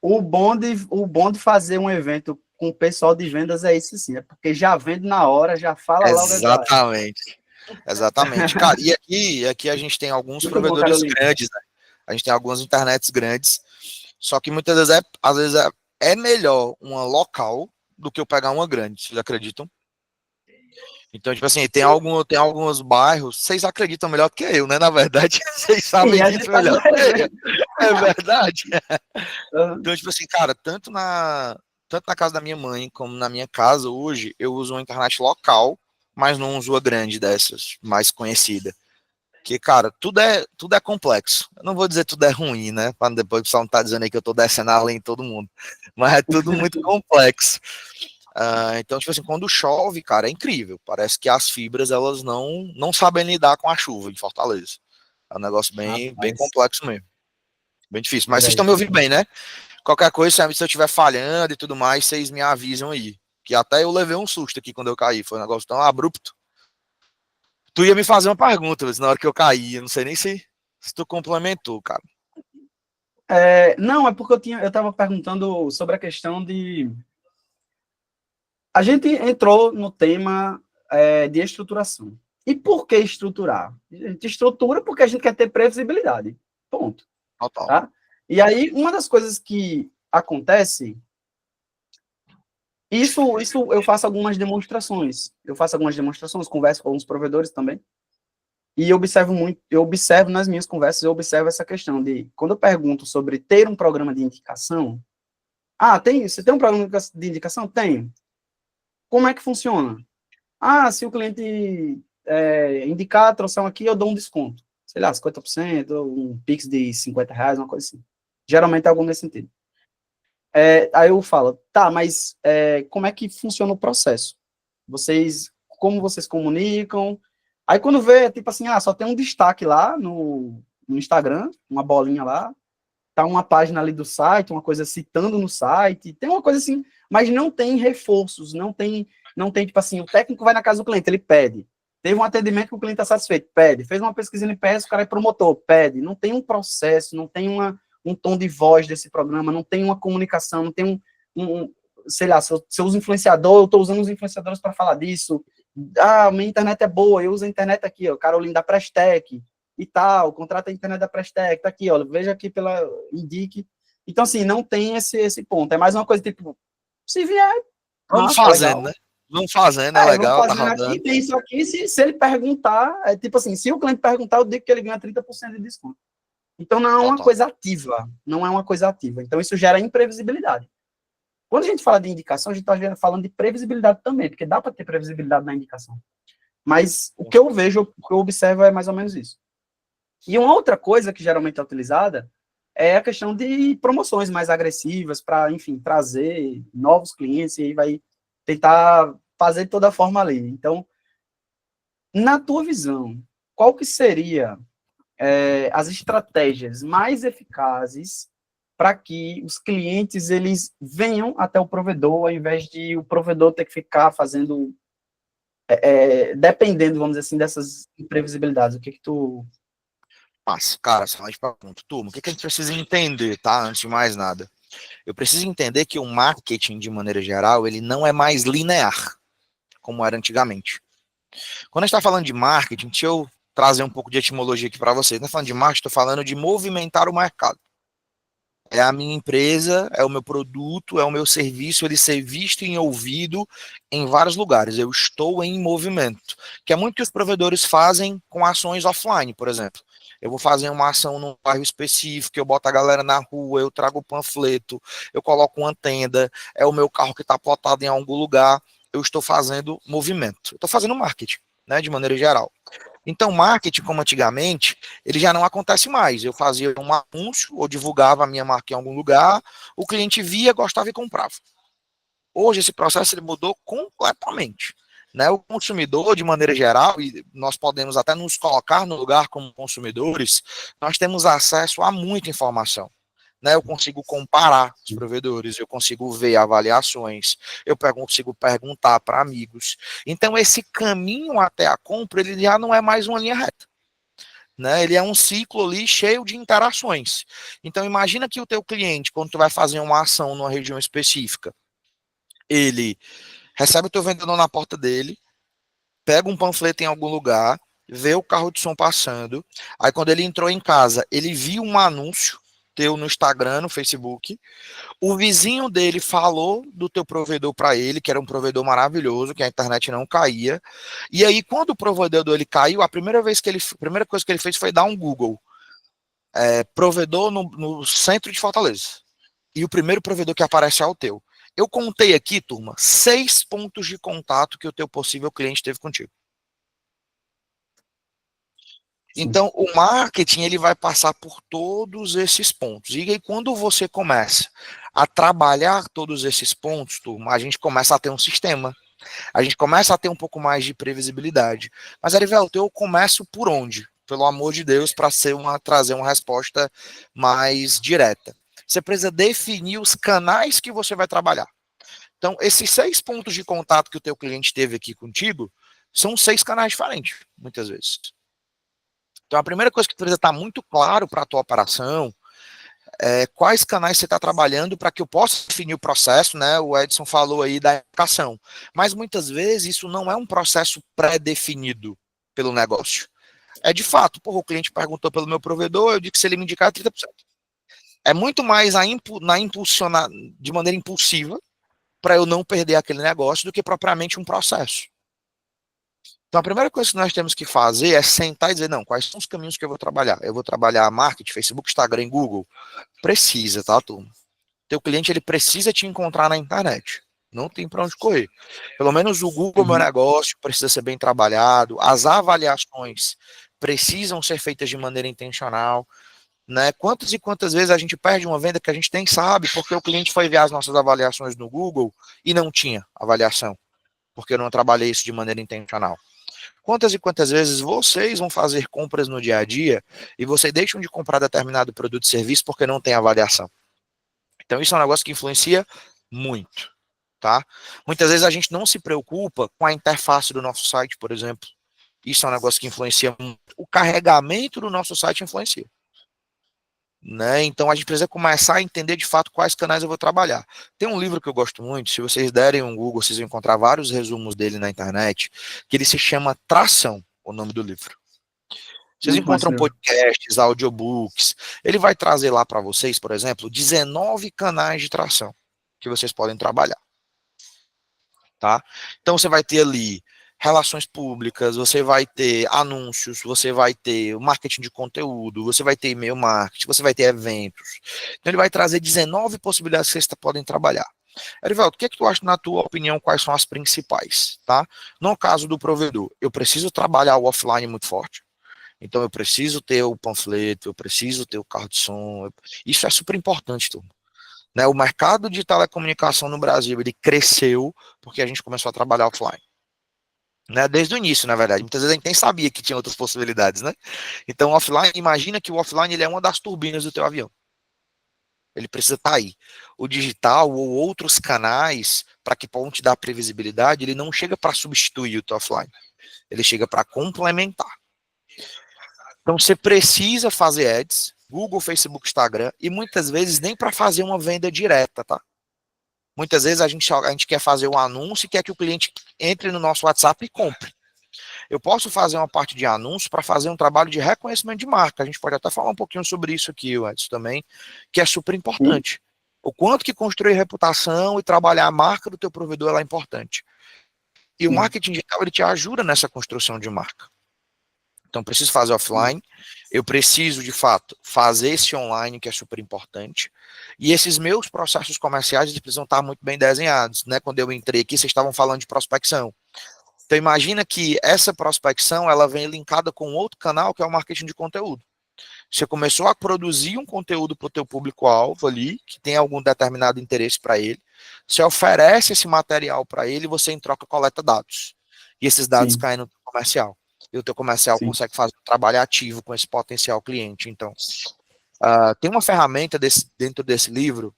O bom de fazer um evento com o pessoal de vendas é isso, sim. É porque já vende na hora, já fala logo. Exatamente. Cara, e aqui a gente tem alguns provedores grandes, né? A gente tem algumas internets grandes. Só que muitas vezes às vezes é melhor uma local do que eu pegar uma grande. Vocês acreditam? Então, tipo assim, tem alguns bairros, vocês acreditam melhor que eu, né? Na verdade, vocês sabem disso melhor. É verdade. Então, tipo assim, cara, tanto na casa da minha mãe como na minha casa, hoje, eu uso uma internet local, mas não uso a grande dessas, mais conhecida. Porque, cara, tudo é complexo. Eu não vou dizer tudo é ruim, né? Para depois o pessoal não tá dizendo aí que eu tô descendo a lenha em todo mundo. Mas é tudo muito complexo. Então, tipo assim, quando chove, cara, é incrível. Parece que as fibras, elas não sabem lidar com a chuva em Fortaleza. É um negócio bem complexo mesmo. Bem difícil. Mas vocês estão me ouvindo bem, né? Qualquer coisa, se eu estiver falhando e tudo mais, vocês me avisam aí. Que até eu levei um susto aqui quando eu caí. Foi um negócio tão abrupto. Tu ia me fazer uma pergunta na hora que eu caí. Eu não sei nem se tu complementou, cara. Não, é porque eu estava perguntando sobre a questão de... A gente entrou no tema de estruturação. E por que estruturar? A gente estrutura porque a gente quer ter previsibilidade. Ponto. Total. Tá? E aí, uma das coisas que acontece... Isso eu faço algumas demonstrações. Converso com alguns provedores também. E eu observo nas minhas conversas, eu observo essa questão de... Quando eu pergunto sobre ter um programa de indicação, Ah, você tem um programa de indicação? Tenho. Como é que funciona? Ah, se o cliente indicar a atração aqui, eu dou um desconto. Sei lá, 50%, ou um Pix de R$ 50, uma coisa assim. Geralmente é algo nesse sentido. Aí eu falo, tá, mas como é que funciona o processo? Como vocês comunicam? Aí quando vê, tipo assim, só tem um destaque lá no Instagram, uma bolinha lá, tá uma página ali do site, uma coisa citando no site, tem uma coisa assim, mas não tem reforços, não tem, tipo assim, o técnico vai na casa do cliente, ele pede. Teve um atendimento que o cliente está satisfeito, pede. Fez uma pesquisa em NPS, o cara é promotor, pede. Não tem um processo, não tem um tom de voz desse programa, não tem uma comunicação, não tem sei lá, se eu uso influenciador, eu estou usando os influenciadores para falar disso. Ah, minha internet é boa, eu uso a internet aqui, ó, Caroline da Prestec e tal, contrata a internet da Prestec, tá aqui, ó, veja aqui pela Indique. Então, assim, não tem esse ponto. É mais uma coisa, tipo, se vier, Vamos massa, fazendo, legal. né? Vamos fazendo, é Vamos legal, tá fazendo aqui, rodando. tem isso aqui, se ele perguntar, tipo assim, se o cliente perguntar, eu digo que ele ganha 30% de desconto. Então, não é uma Total. coisa ativa, não é uma coisa ativa. Então, isso gera imprevisibilidade. Quando a gente fala de indicação, a gente está falando de previsibilidade também, porque dá para ter previsibilidade na indicação. Mas o que eu vejo, o que eu observo é mais ou menos isso. E uma outra coisa que geralmente é utilizada é a questão de promoções mais agressivas para, enfim, trazer novos clientes e aí vai tentar fazer de toda forma ali. Então, na tua visão, qual que seria as estratégias mais eficazes para que os clientes eles venham até o provedor, ao invés de o provedor ter que ficar fazendo, dependendo, vamos dizer assim, dessas imprevisibilidades? O que tu... Mas, cara, excelente pergunta. Turma, o que a gente precisa entender, tá? Antes de mais nada. Eu preciso entender que o marketing, de maneira geral, ele não é mais linear, como era antigamente. Quando a gente está falando de marketing, deixa eu trazer um pouco de etimologia aqui para vocês. Não estou falando de marketing, estou falando de movimentar o mercado. É a minha empresa, é o meu produto, é o meu serviço, ele ser visto e ouvido em vários lugares. Eu estou em movimento, que é muito que os provedores fazem com ações offline, por exemplo. Eu vou fazer uma ação num bairro específico, eu boto a galera na rua, eu trago panfleto, eu coloco uma tenda, é o meu carro que está plotado em algum lugar, eu estou fazendo movimento. Eu estou fazendo marketing, né, de maneira geral. Então, marketing, como antigamente, ele já não acontece mais. Eu fazia um anúncio ou divulgava a minha marca em algum lugar, o cliente via, gostava e comprava. Hoje, esse processo ele mudou completamente. Né? O consumidor, de maneira geral, e nós podemos até nos colocar no lugar como consumidores, nós temos acesso a muita informação. Né, eu consigo comparar os provedores, eu consigo ver avaliações, eu consigo perguntar para amigos. Então, esse caminho até a compra, ele já não é mais uma linha reta. Né? Ele é um ciclo ali cheio de interações. Então, imagina que o teu cliente, quando tu vai fazer uma ação numa região específica, ele recebe o teu vendedor na porta dele, pega um panfleto em algum lugar, vê o carro de som passando, aí quando ele entrou em casa, ele viu um anúncio teu no Instagram, no Facebook, o vizinho dele falou do teu provedor para ele, que era um provedor maravilhoso, que a internet não caía, e aí quando o provedor dele caiu, a primeira coisa que ele fez foi dar um Google, provedor no centro de Fortaleza, e o primeiro provedor que aparece é o teu. Eu contei aqui, turma, 6 pontos de contato que o teu possível cliente teve contigo. Então, o marketing ele vai passar por todos esses pontos. E aí, quando você começa a trabalhar todos esses pontos, turma, a gente começa a ter um sistema. A gente começa a ter um pouco mais de previsibilidade. Mas, Arivelto, eu começo por onde? Pelo amor de Deus, para trazer uma resposta mais direta. Você precisa definir os canais que você vai trabalhar. Então, esses 6 pontos de contato que o teu cliente teve aqui contigo, são 6 canais diferentes, muitas vezes. Então, a primeira coisa que precisa estar muito claro para a tua operação é quais canais você está trabalhando para que eu possa definir o processo, né? O Edson falou aí da educação. Mas muitas vezes isso não é um processo pré-definido pelo negócio. É de fato, o cliente perguntou pelo meu provedor, eu disse que se ele me indicar 30%. É muito mais impulsionar de maneira impulsiva para eu não perder aquele negócio do que propriamente um processo. Então, a primeira coisa que nós temos que fazer é sentar e dizer, não, quais são os caminhos que eu vou trabalhar? Eu vou trabalhar marketing, Facebook, Instagram, Google? Precisa, tá, turma? teu cliente ele precisa te encontrar na internet. Não tem para onde correr. Pelo menos o Google Meu Negócio precisa ser bem trabalhado, as avaliações precisam ser feitas de maneira intencional, né? Quantas e quantas vezes a gente perde uma venda que a gente nem sabe porque o cliente foi ver as nossas avaliações no Google e não tinha avaliação, porque eu não trabalhei isso de maneira intencional. Quantas e quantas vezes vocês vão fazer compras no dia a dia e vocês deixam de comprar determinado produto e serviço porque não tem avaliação? Então isso é um negócio que influencia muito, tá? Muitas vezes a gente não se preocupa com a interface do nosso site, por exemplo. Isso é um negócio que influencia muito. O carregamento do nosso site influencia. Né? Então a gente precisa começar a entender de fato quais canais eu vou trabalhar. Tem um livro que eu gosto muito, se vocês derem um Google, vocês vão encontrar vários resumos dele na internet, que ele se chama Tração, o nome do livro. Vocês encontram podcasts, audiobooks, ele vai trazer lá para vocês, por exemplo, 19 canais de tração que vocês podem trabalhar. Tá? Então você vai ter ali relações públicas, você vai ter anúncios, você vai ter marketing de conteúdo, você vai ter e-mail marketing, você vai ter eventos. Então ele vai trazer 19 possibilidades que vocês podem trabalhar. Erivelto, o que é que tu acha, na tua opinião, quais são as principais? Tá? No caso do provedor, eu preciso trabalhar o offline muito forte. Então eu preciso ter o panfleto, eu preciso ter o carro de som. Isso é super importante, turma. Né? O mercado de telecomunicação no Brasil, ele cresceu porque a gente começou a trabalhar offline. Né, desde o início, na verdade. Muitas vezes a gente nem sabia que tinha outras possibilidades, né? Então, offline, imagina que o offline ele é uma das turbinas do teu avião. Ele precisa estar aí. O digital ou outros canais, para que possam te dar previsibilidade, ele não chega para substituir o teu offline. Ele chega para complementar. Então, você precisa fazer ads, Google, Facebook, Instagram, e muitas vezes nem para fazer uma venda direta, tá? Muitas vezes a gente quer fazer um anúncio e quer que o cliente entre no nosso WhatsApp e compre. Eu posso fazer uma parte de anúncio para fazer um trabalho de reconhecimento de marca. A gente pode até falar um pouquinho sobre isso aqui, Edson, também, que é super importante. O quanto que construir reputação e trabalhar a marca do teu provedor é importante. E o marketing digital, ele te ajuda nessa construção de marca. Então, preciso fazer offline, eu preciso, de fato, fazer esse online, que é super importante, e esses meus processos comerciais, eles precisam estar muito bem desenhados, né? Quando eu entrei aqui, vocês estavam falando de prospecção. Então, imagina que essa prospecção, ela vem linkada com outro canal, que é o marketing de conteúdo. Você começou a produzir um conteúdo para o teu público-alvo ali, que tem algum determinado interesse para ele, você oferece esse material para ele, e você, em troca, coleta dados. E esses dados caem no teu comercial. E o teu comercial consegue fazer um trabalho ativo com esse potencial cliente. Então, tem uma ferramenta dentro desse livro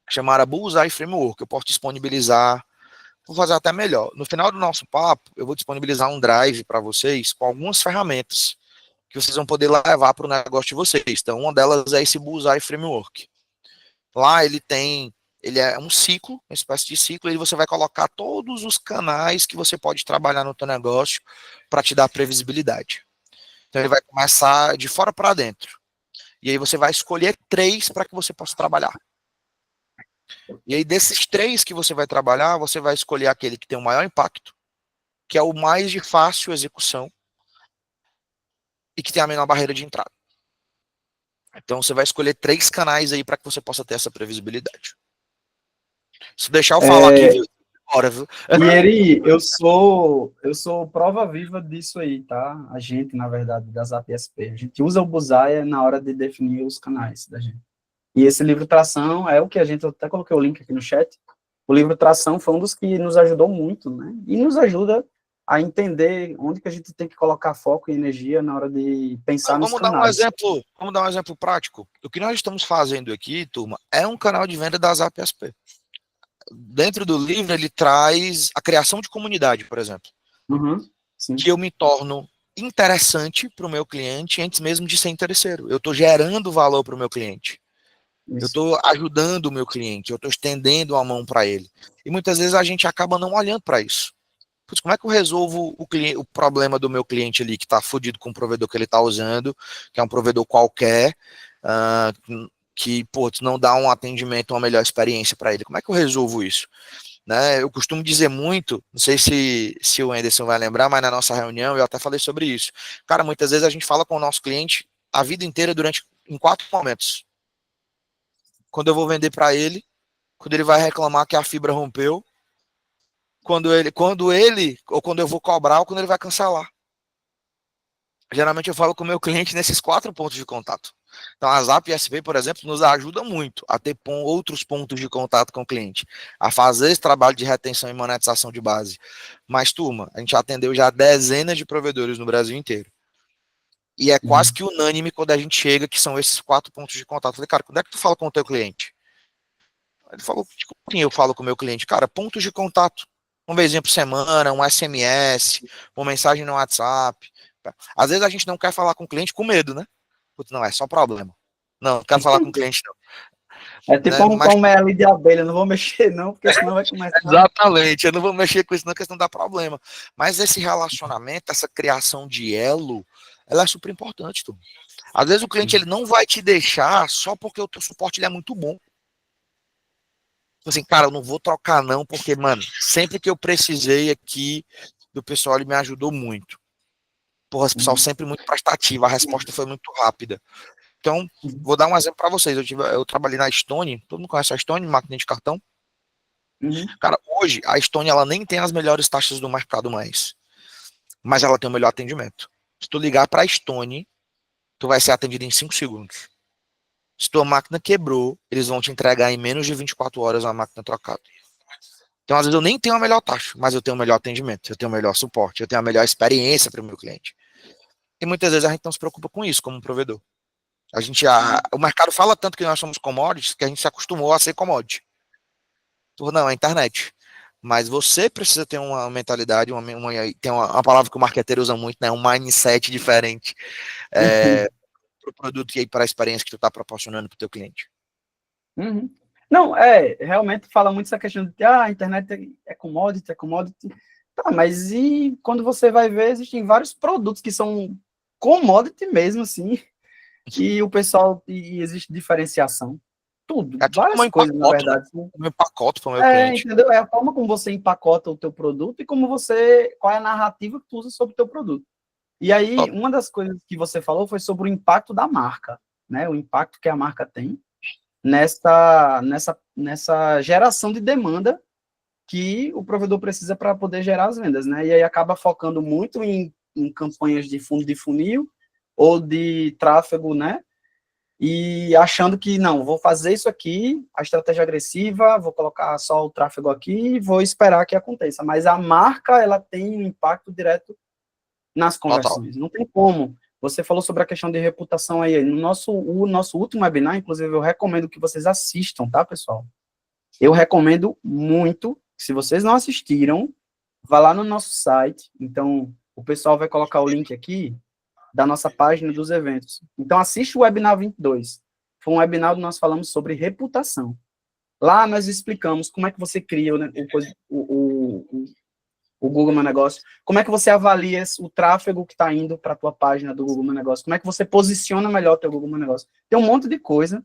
chamada Bullseye Framework, eu posso disponibilizar, vou fazer até melhor. No final do nosso papo, eu vou disponibilizar um drive para vocês com algumas ferramentas que vocês vão poder levar para o negócio de vocês. Então, uma delas é esse Bullseye Framework. Lá ele é um ciclo, uma espécie de ciclo, e você vai colocar todos os canais que você pode trabalhar no teu negócio para te dar previsibilidade. Então ele vai começar de fora para dentro. E aí você vai escolher 3 para que você possa trabalhar. E aí desses 3 que você vai trabalhar, você vai escolher aquele que tem o maior impacto, que é o mais de fácil execução e que tem a menor barreira de entrada. Então você vai escolher 3 canais aí para que você possa ter essa previsibilidade. Se deixar eu falar aqui, viu? Bora, viu? E Eri, eu sou prova viva disso aí, tá? A gente, na verdade, da Zap SP, a gente usa o Buzaia na hora de definir os canais da gente. E esse livro Tração é o que a gente, eu até coloquei o link aqui no chat, o livro Tração foi um dos que nos ajudou muito, né? E nos ajuda a entender onde que a gente tem que colocar foco e energia na hora de pensar nos canais. Vamos dar um exemplo prático. O que nós estamos fazendo aqui, turma, é um canal de venda da Zap SP. Dentro do livro, ele traz a criação de comunidade, por exemplo. Que eu me torno interessante para o meu cliente antes mesmo de ser interesseiro. Eu estou gerando valor para o meu cliente. Eu estou ajudando o meu cliente, eu estou estendendo a mão para ele. E muitas vezes a gente acaba não olhando para isso. Putz, como é que eu resolvo o problema do meu cliente ali, que está fodido com o provedor que ele está usando, que é um provedor qualquer, que não dá um atendimento, uma melhor experiência para ele? Como é que eu resolvo isso? Né? Eu costumo dizer muito, não sei se o Anderson vai lembrar, mas na nossa reunião eu até falei sobre isso. Cara, muitas vezes a gente fala com o nosso cliente a vida inteira em 4 momentos. quando eu vou vender para ele, quando ele vai reclamar que a fibra rompeu, quando eu vou cobrar ou quando ele vai cancelar. Geralmente eu falo com o meu cliente nesses 4 pontos de contato. Então a Zap SP, por exemplo, nos ajuda muito a ter outros pontos de contato com o cliente, a fazer esse trabalho de retenção e monetização de base. Mas, turma, a gente atendeu já dezenas de provedores no Brasil inteiro. E é quase que unânime quando a gente chega, que são esses 4 pontos de contato. Eu falei, cara, quando é que tu fala com o teu cliente? Ele falou, como eu falo com o meu cliente? Cara, pontos de contato. Uma vezinha por semana, um SMS, uma mensagem no WhatsApp. Às vezes a gente não quer falar com o cliente com medo, né? Putz, não, é só problema. Não quero falar com o cliente, não. É tipo Né? um mel de abelha, não vou mexer não, porque senão vai começar... Exatamente, eu não vou mexer com isso não, porque senão dá problema. Mas esse relacionamento, essa criação de elo, ela é super importante, tu. Às vezes o cliente ele não vai te deixar só porque o teu suporte ele é muito bom. Assim, cara, eu não vou trocar não, porque, mano, sempre que eu precisei aqui do pessoal, ele me ajudou muito. Porra, esse pessoal sempre muito prestativo, a resposta foi muito rápida. Então, vou dar um exemplo para vocês. Eu trabalhei na Stone, todo mundo conhece a Stone, máquina de cartão. Cara, hoje a Stone ela nem tem as melhores taxas do mercado mais, mas ela tem o melhor atendimento. Se tu ligar para a Stone, tu vai ser atendido em 5 segundos. Se tua máquina quebrou, eles vão te entregar em menos de 24 horas a máquina trocada. Então, às vezes eu nem tenho a melhor taxa, mas eu tenho o melhor atendimento, eu tenho o melhor suporte, eu tenho a melhor experiência para o meu cliente. E muitas vezes a gente não se preocupa com isso como provedor. O mercado fala tanto que nós somos commodities que a gente se acostumou a ser commodity. Não, é a internet. Mas você precisa ter uma mentalidade, tem uma palavra que o marqueteiro usa muito, né? Um mindset diferente para o produto e para a experiência que tu está proporcionando para o teu cliente. Não, realmente fala muito essa questão de a internet é commodity. Tá, mas e quando você vai ver, existem vários produtos que são commodity mesmo, assim, e o pessoal, e existe diferenciação. Tudo, várias coisas, na verdade. Né? Eu empacoto para o meu cliente. Entendeu? É a forma como você empacota o teu produto e qual é a narrativa que tu usa sobre o teu produto. E aí, uma das coisas que você falou foi sobre o impacto da marca, né? O impacto que a marca tem nessa geração de demanda que o provedor precisa para poder gerar as vendas, né? E aí acaba focando muito em campanhas de fundo de funil ou de tráfego, né? E achando que, não, vou fazer isso aqui, a estratégia agressiva, vou colocar só o tráfego aqui e vou esperar que aconteça. Mas a marca, ela tem um impacto direto nas conversões. Total. Não tem como. Você falou sobre a questão de reputação aí. O nosso último webinar, inclusive, eu recomendo que vocês assistam, tá, pessoal? Eu recomendo muito. Se vocês não assistiram, vá lá no nosso site. Então, o pessoal vai colocar o link aqui da nossa página dos eventos. Então, assiste o webinar 22. Foi um webinar onde nós falamos sobre reputação. Lá nós explicamos como é que você cria o Google Meu Negócio, como é que você avalia o tráfego que está indo para a tua página do Google Meu Negócio, como é que você posiciona melhor o teu Google Meu Negócio. Tem um monte de coisa.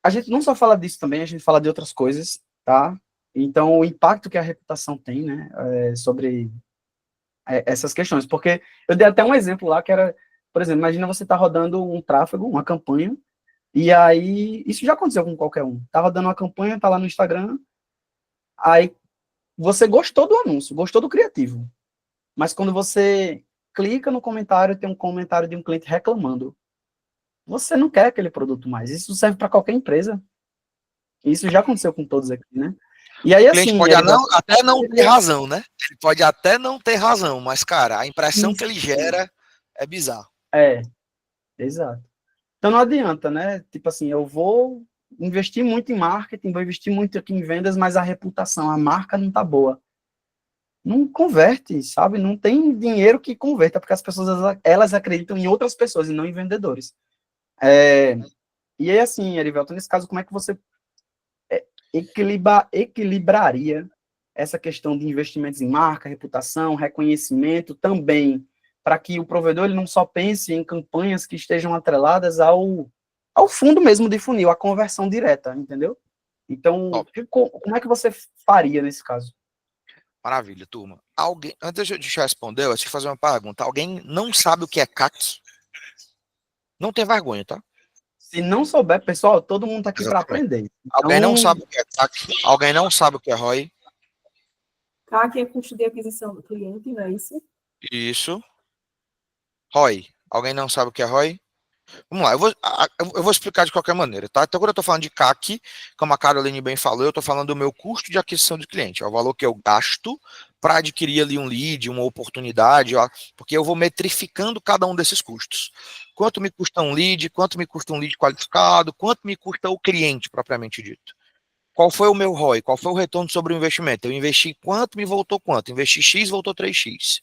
A gente não só fala disso também, a gente fala de outras coisas, tá? Então, o impacto que a reputação tem, né, sobre essas questões, porque eu dei até um exemplo lá que era, por exemplo, imagina você tá rodando um tráfego, uma campanha, e aí, isso já aconteceu com qualquer um, tá rodando uma campanha, tá lá no Instagram, aí você gostou do anúncio, gostou do criativo, mas quando você clica no comentário, tem um comentário de um cliente reclamando, você não quer aquele produto mais, isso serve para qualquer empresa, isso já aconteceu com todos aqui, né? E aí, o cliente pode até não ter razão, né? Ele pode até não ter razão, mas, cara, a impressão que ele gera é bizarro. Exato. Então não adianta, né? Tipo assim, eu vou investir muito em marketing, vou investir muito aqui em vendas, mas a reputação, a marca não tá boa. Não converte, sabe? Não tem dinheiro que converta, porque as pessoas, elas acreditam em outras pessoas e não em vendedores. E aí, assim, Erivelton, nesse caso, como é que você equilibraria essa questão de investimentos em marca, reputação, reconhecimento, também para que o provedor ele não só pense em campanhas que estejam atreladas ao fundo mesmo de funil, a conversão direta, entendeu? Então, como é que você faria nesse caso? Maravilha, turma. Antes de eu responder, eu te fazer uma pergunta. Alguém não sabe o que é CAC? Não tem vergonha, tá? Se não souber, pessoal, todo mundo tá aqui para Exatamente. aprender. Alguém não Então, sabe o que é CAC? Alguém não sabe o que é ROI? CAC é custo de aquisição do cliente, não é isso? Isso. ROI. Alguém não sabe o que é ROI? Vamos lá, eu vou explicar de qualquer maneira, tá? Então, quando eu estou falando de CAC, como a Caroline bem falou, eu estou falando do meu custo de aquisição de cliente, é o valor que eu gasto para adquirir ali um lead, uma oportunidade, ó, porque eu vou metrificando cada um desses custos. Quanto me custa um lead, quanto me custa um lead qualificado, quanto me custa o cliente propriamente dito. Qual foi o meu ROI? Qual foi o retorno sobre o investimento? Eu investi quanto, me voltou quanto? Investi X, voltou 3x.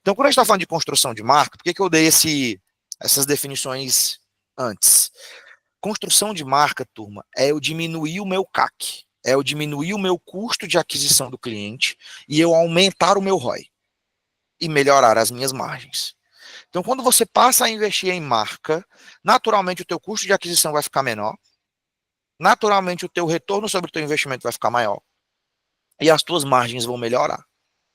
Então, quando a gente está falando de construção de marca, por que eu dei essas definições antes? Construção de marca, turma, é eu diminuir o meu CAC, é eu diminuir o meu custo de aquisição do cliente e eu aumentar o meu ROI e melhorar as minhas margens. Então, quando você passa a investir em marca, naturalmente o teu custo de aquisição vai ficar menor, naturalmente o teu retorno sobre o teu investimento vai ficar maior e as tuas margens vão melhorar.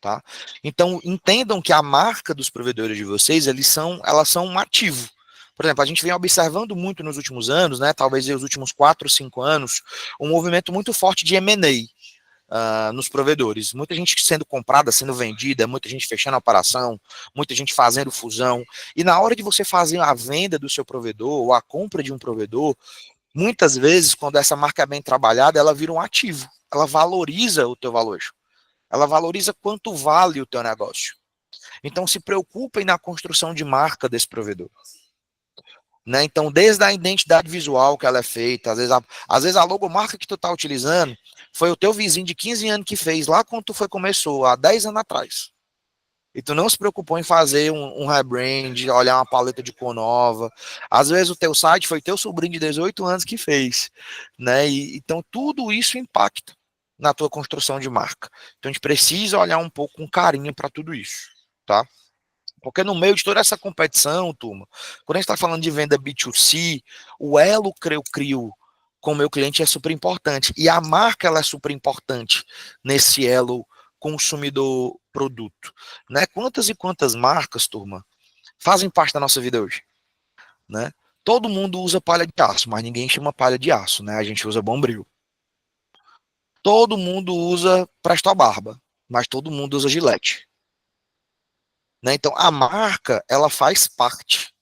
Tá? Então, entendam que a marca dos provedores de vocês, elas são um ativo. Por exemplo, a gente vem observando muito nos últimos anos, né, talvez nos últimos 4, 5 anos, um movimento muito forte de M&A nos provedores. Muita gente sendo comprada, sendo vendida, muita gente fechando a operação, muita gente fazendo fusão. E na hora de você fazer a venda do seu provedor ou a compra de um provedor, muitas vezes, quando essa marca é bem trabalhada, ela vira um ativo. Ela valoriza o teu valor. Ela valoriza quanto vale o teu negócio. Então, se preocupem na construção de marca desse provedor. Né? Então, desde a identidade visual que ela é feita, às vezes a logomarca que tu está utilizando foi o teu vizinho de 15 anos que fez lá quando tu começou, há 10 anos atrás. E tu não se preocupou em fazer um rebrand, olhar uma paleta de cor nova. Às vezes o teu site foi teu sobrinho de 18 anos que fez. Né? Então, tudo isso impacta na tua construção de marca. Então, a gente precisa olhar um pouco com carinho para tudo isso. Tá? Porque no meio de toda essa competição, turma, quando a gente está falando de venda B2C, o elo que eu crio com o meu cliente é super importante. E a marca ela é super importante nesse elo consumidor-produto. Né? Quantas e quantas marcas, turma, fazem parte da nossa vida hoje? Né? Todo mundo usa palha de aço, mas ninguém chama palha de aço, né? A gente usa Bombril. Todo mundo usa Presto Barba, mas todo mundo usa Gillette. Né? Então, a marca, ela faz parte.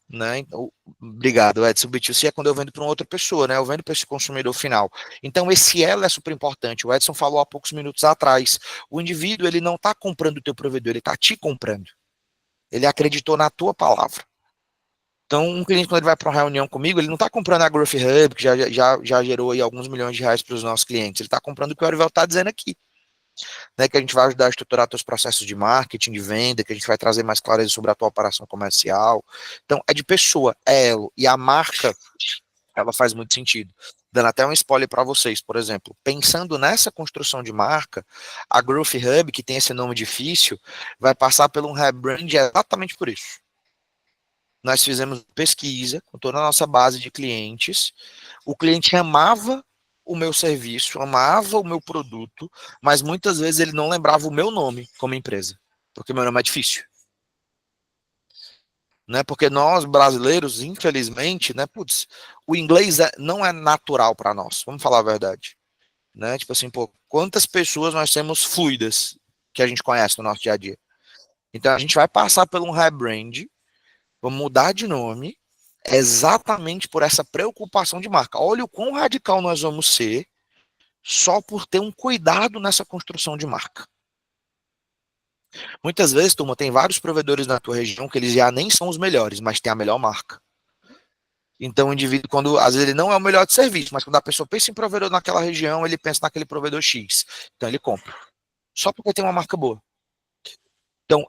Né? Então, obrigado, Edson. B2C é quando eu vendo para uma outra pessoa, né? Eu vendo para esse consumidor final. Então, esse elo é super importante. O Edson falou há poucos minutos atrás. O indivíduo, ele não está comprando o teu provedor, ele está te comprando. Ele acreditou na tua palavra. Então, um cliente, quando ele vai para uma reunião comigo, ele não está comprando a Growth Hub, que já gerou aí alguns milhões de reais para os nossos clientes. Ele está comprando o que o Arivel está dizendo aqui. Né, que a gente vai ajudar a estruturar teus processos de marketing, de venda, que a gente vai trazer mais clareza sobre a tua operação comercial. Então, é de pessoa, é elo. E a marca, ela faz muito sentido. Dando até um spoiler para vocês, por exemplo, pensando nessa construção de marca, a Growth Hub, que tem esse nome difícil, vai passar por um rebrand exatamente por isso. Nós fizemos pesquisa com toda a nossa base de clientes. O cliente amava o meu serviço, amava o meu produto, mas muitas vezes ele não lembrava o meu nome como empresa, porque meu nome é difícil. Né? Porque nós, brasileiros, infelizmente, né, putz, o inglês não é natural para nós, vamos falar a verdade. Né? Tipo assim, pô, quantas pessoas nós temos fluidas que a gente conhece no nosso dia a dia? Então a gente vai passar por um rebrand, vamos mudar de nome, exatamente por essa preocupação de marca. Olha o quão radical nós vamos ser só por ter um cuidado nessa construção de marca. Muitas vezes, turma, tem vários provedores na tua região que eles já nem são os melhores, mas tem a melhor marca. Então o indivíduo, quando às vezes ele não é o melhor de serviço, mas quando a pessoa pensa em provedor naquela região, ele pensa naquele provedor X. Então ele compra. Só porque tem uma marca boa. Então,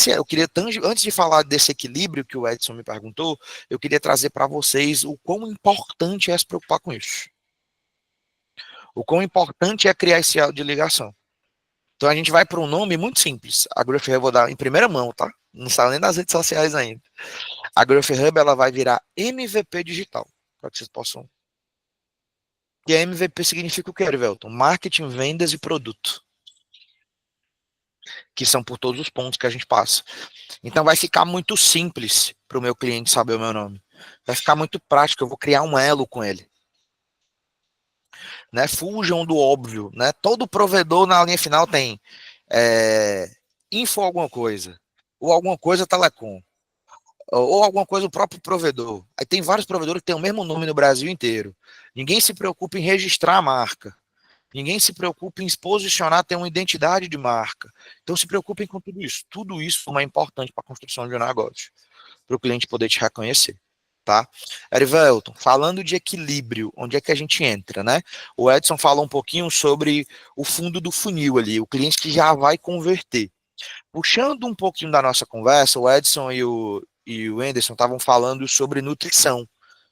eu queria, antes de falar desse equilíbrio que o Edson me perguntou, eu queria trazer para vocês o quão importante é se preocupar com isso. O quão importante é criar esse elo de ligação. Então, a gente vai para um nome muito simples. A Growth Hub eu vou dar em primeira mão, tá? Não saiu nem das redes sociais ainda. A Growth Hub ela vai virar MVP digital, para que vocês possam. E a MVP significa o que, Erivelton? Marketing, vendas e produto. Que são por todos os pontos que a gente passa. Então vai ficar muito simples para o meu cliente saber o meu nome. Vai ficar muito prático, eu vou criar um elo com ele. Né? Fujam do óbvio, né? Todo provedor na linha final tem info alguma coisa, ou alguma coisa telecom, ou alguma coisa o próprio provedor. Aí tem vários provedores que têm o mesmo nome no Brasil inteiro. Ninguém se preocupa em registrar a marca. Ninguém se preocupa em se posicionar, ter uma identidade de marca. Então se preocupem com tudo isso. Tudo isso é importante para a construção de um negócio, para o cliente poder te reconhecer. Tá? Erivelton, falando de equilíbrio, onde é que a gente entra, né? O Edson falou um pouquinho sobre o fundo do funil ali, o cliente que já vai converter. Puxando um pouquinho da nossa conversa, o Edson e o Anderson estavam falando sobre nutrição,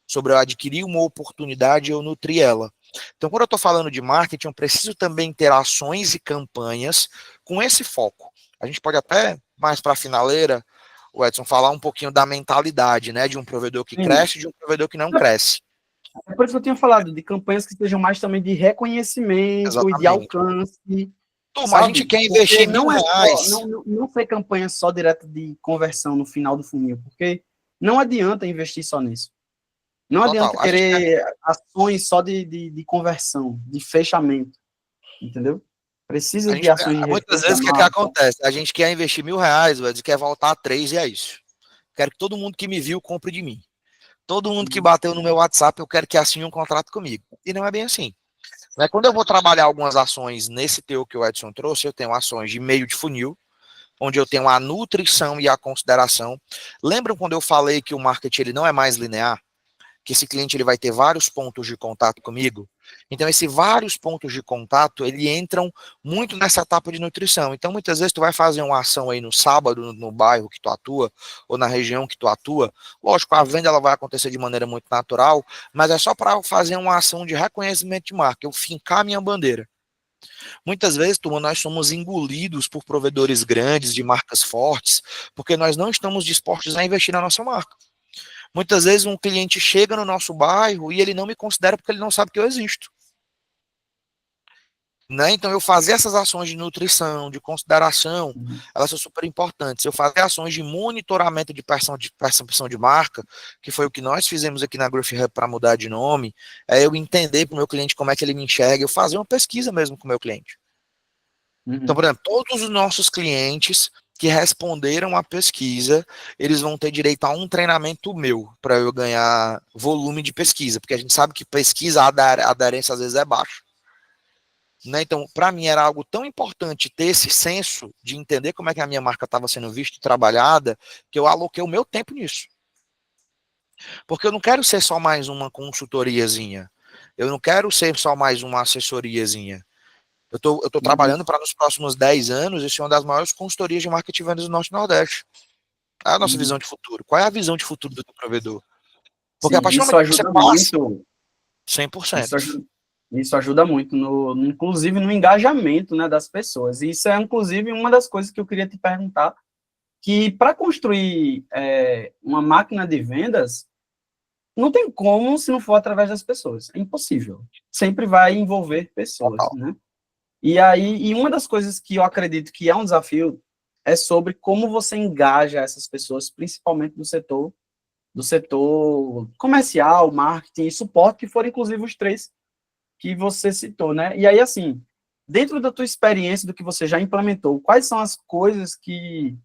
sobre eu adquirir uma oportunidade e eu nutrir ela. Então, quando eu estou falando de marketing, eu preciso também ter ações e campanhas com esse foco. A gente pode até, mais para a finaleira, o Edson, falar um pouquinho da mentalidade, né, de um provedor que cresce e de um provedor que não cresce. É por isso que eu tinha falado de campanhas que sejam mais também de reconhecimento. Exatamente. E de alcance. Turma, a gente quer investir R$1.000. Não ser campanha só direta de conversão no final do funil, porque não adianta investir só nisso. Não adianta querer ações só de conversão, de fechamento, entendeu? Precisa de ações de muitas vezes o que acontece? A gente quer investir R$1.000, velho, quer voltar a 3 e é isso. Quero que todo mundo que me viu compre de mim. Todo mundo que bateu no meu WhatsApp, eu quero que assine um contrato comigo. E não é bem assim. Quando eu vou trabalhar algumas ações nesse teu que o Edson trouxe, eu tenho ações de meio de funil, onde eu tenho a nutrição e a consideração. Lembram quando eu falei que o marketing ele não é mais linear? Que esse cliente ele vai ter vários pontos de contato comigo. Então, esses vários pontos de contato, ele entram muito nessa etapa de nutrição. Então, muitas vezes, tu vai fazer uma ação aí no sábado, no bairro que tu atua, ou na região que tu atua. Lógico, a venda ela vai acontecer de maneira muito natural, mas é só para fazer uma ação de reconhecimento de marca, eu fincar a minha bandeira. Muitas vezes, turma, nós somos engolidos por provedores grandes, de marcas fortes, porque nós não estamos dispostos a investir na nossa marca. Muitas vezes um cliente chega no nosso bairro e ele não me considera porque ele não sabe que eu existo. Né? Então, eu fazer essas ações de nutrição, de consideração, elas são super importantes. Eu fazer ações de monitoramento de percepção de marca, que foi o que nós fizemos aqui na Growth Hub para mudar de nome, é eu entender para o meu cliente como é que ele me enxerga, eu fazer uma pesquisa mesmo com o meu cliente. Então, por exemplo, todos os nossos clientes que responderam à pesquisa, eles vão ter direito a um treinamento meu, para eu ganhar volume de pesquisa, porque a gente sabe que pesquisa, a aderência às vezes é baixa. Né? Então, para mim era algo tão importante ter esse senso de entender como é que a minha marca estava sendo vista e trabalhada, que eu aloquei o meu tempo nisso. Porque eu não quero ser só mais uma consultoriazinha, eu não quero ser só mais uma assessoriazinha. Eu tô trabalhando para nos próximos 10 anos, isso é uma das maiores consultorias de marketing e vendas do Norte e Nordeste. É a nossa visão de futuro. Qual é a visão de futuro do teu provedor? Porque sim, a partir do momento que você passa, muito, 100%. Isso ajuda muito, inclusive no engajamento, né, das pessoas. E isso é, inclusive, uma das coisas que eu queria te perguntar, que para construir uma máquina de vendas, não tem como se não for através das pessoas. É impossível. Sempre vai envolver pessoas, né? E uma das coisas que eu acredito que é um desafio é sobre como você engaja essas pessoas, principalmente do setor comercial, marketing e suporte, que foram inclusive os 3 que você citou, né? E aí, assim, dentro da tua experiência, do que você já implementou, quais são as coisas que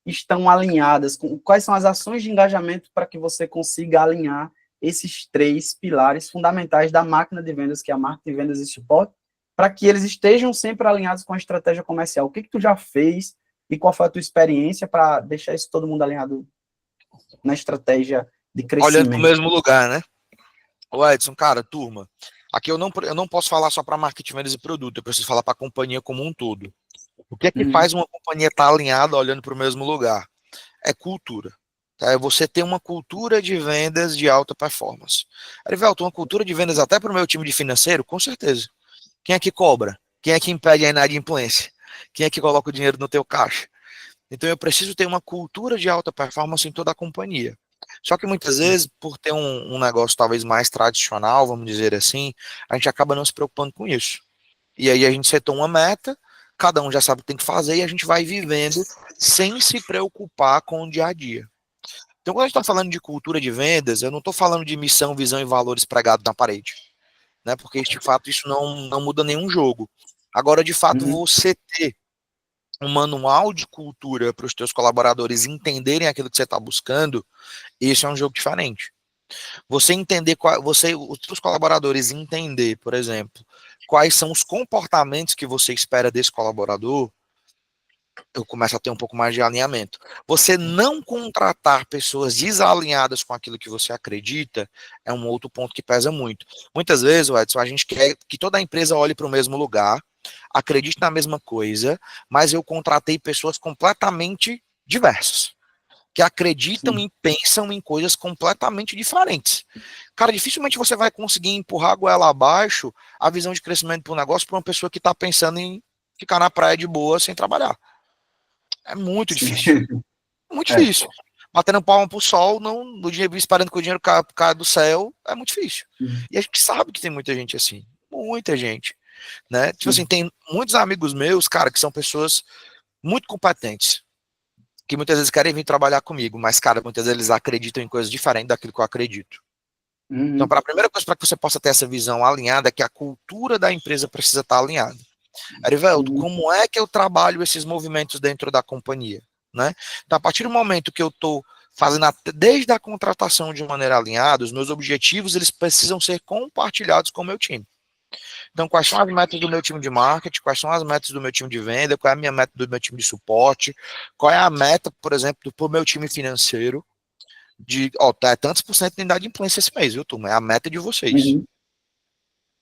estão alinhadas, quais são as ações de engajamento para que você consiga alinhar esses 3 pilares fundamentais da máquina de vendas, que é a marketing, vendas e suporte, para que eles estejam sempre alinhados com a estratégia comercial? O que tu já fez e qual foi a tua experiência para deixar isso todo mundo alinhado na estratégia de crescimento? Olhando para o mesmo lugar, né? O Edson, cara, turma, aqui eu não posso falar só para marketing, vendas e produto, eu preciso falar para a companhia como um todo. O que é que faz uma companhia estar alinhada olhando para o mesmo lugar? É cultura. Tá? É você ter uma cultura de vendas de alta performance. Erivelton, uma cultura de vendas até para o meu time de financeiro? Com certeza. Quem é que cobra? Quem é que impede a inadimplência? Quem é que coloca o dinheiro no teu caixa? Então eu preciso ter uma cultura de alta performance em toda a companhia. Só que muitas vezes, por ter um negócio talvez mais tradicional, vamos dizer assim, a gente acaba não se preocupando com isso. E aí a gente setou uma meta, cada um já sabe o que tem que fazer e a gente vai vivendo sem se preocupar com o dia a dia. Então, quando a gente está falando de cultura de vendas, eu não estou falando de missão, visão e valores pregados na parede, né? Porque, de fato, isso não muda nenhum jogo. Agora, de fato, você ter um manual de cultura para os teus colaboradores entenderem aquilo que você está buscando, isso é um jogo diferente. Você entender, os seus colaboradores entender, por exemplo, quais são os comportamentos que você espera desse colaborador, eu começo a ter um pouco mais de alinhamento. Você não contratar pessoas desalinhadas com aquilo que você acredita é um outro ponto que pesa muito. Muitas vezes, Edson, a gente quer que toda a empresa olhe para o mesmo lugar, acredite na mesma coisa, mas eu contratei pessoas completamente diversas, que acreditam e pensam em coisas completamente diferentes. Cara, dificilmente você vai conseguir empurrar a goela abaixo a visão de crescimento para o negócio para uma pessoa que está pensando em ficar na praia de boa sem trabalhar. É muito difícil. Muito difícil. Batendo palma pro sol, no dia esperando que o dinheiro caia do céu, é muito difícil. E a gente sabe que tem muita gente assim. Muita gente. Né? Tipo assim, tem muitos amigos meus, cara, que são pessoas muito competentes, que muitas vezes querem vir trabalhar comigo, mas, cara, muitas vezes eles acreditam em coisas diferentes daquilo que eu acredito. Então, a primeira coisa para que você possa ter essa visão alinhada é que a cultura da empresa precisa estar alinhada. Arivelto, como é que eu trabalho esses movimentos dentro da companhia? Né? Então, a partir do momento que eu estou fazendo desde a contratação de maneira alinhada, os meus objetivos eles precisam ser compartilhados com o meu time. Então, quais são as metas do meu time de marketing, quais são as metas do meu time de venda, qual é a minha meta do meu time de suporte, qual é a meta, por exemplo, do meu time financeiro, de, tá tantos por cento de unidade de influência esse mês, viu, turma? É a meta de vocês.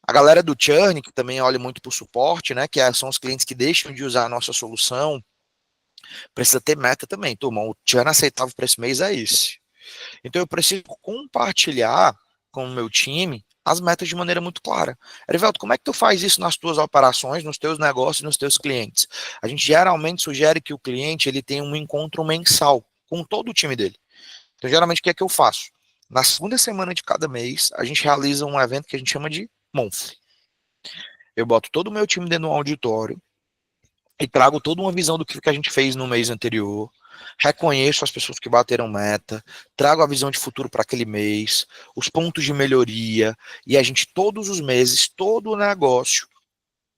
A galera do churn, que também olha muito para o suporte, né, que são os clientes que deixam de usar a nossa solução, precisa ter meta também, turma. O churn aceitável para esse mês é esse. Então eu preciso compartilhar com o meu time as metas de maneira muito clara. Erivelto, como é que tu faz isso nas tuas operações, nos teus negócios, nos teus clientes? A gente geralmente sugere que o cliente ele tenha um encontro mensal com todo o time dele. Então geralmente o que é que eu faço? Na segunda semana de cada mês, a gente realiza um evento que a gente chama de Monthly. Eu boto todo o meu time dentro do auditório e trago toda uma visão do que a gente fez no mês anterior, reconheço as pessoas que bateram meta, trago a visão de futuro para aquele mês, os pontos de melhoria, e a gente todos os meses, todo o negócio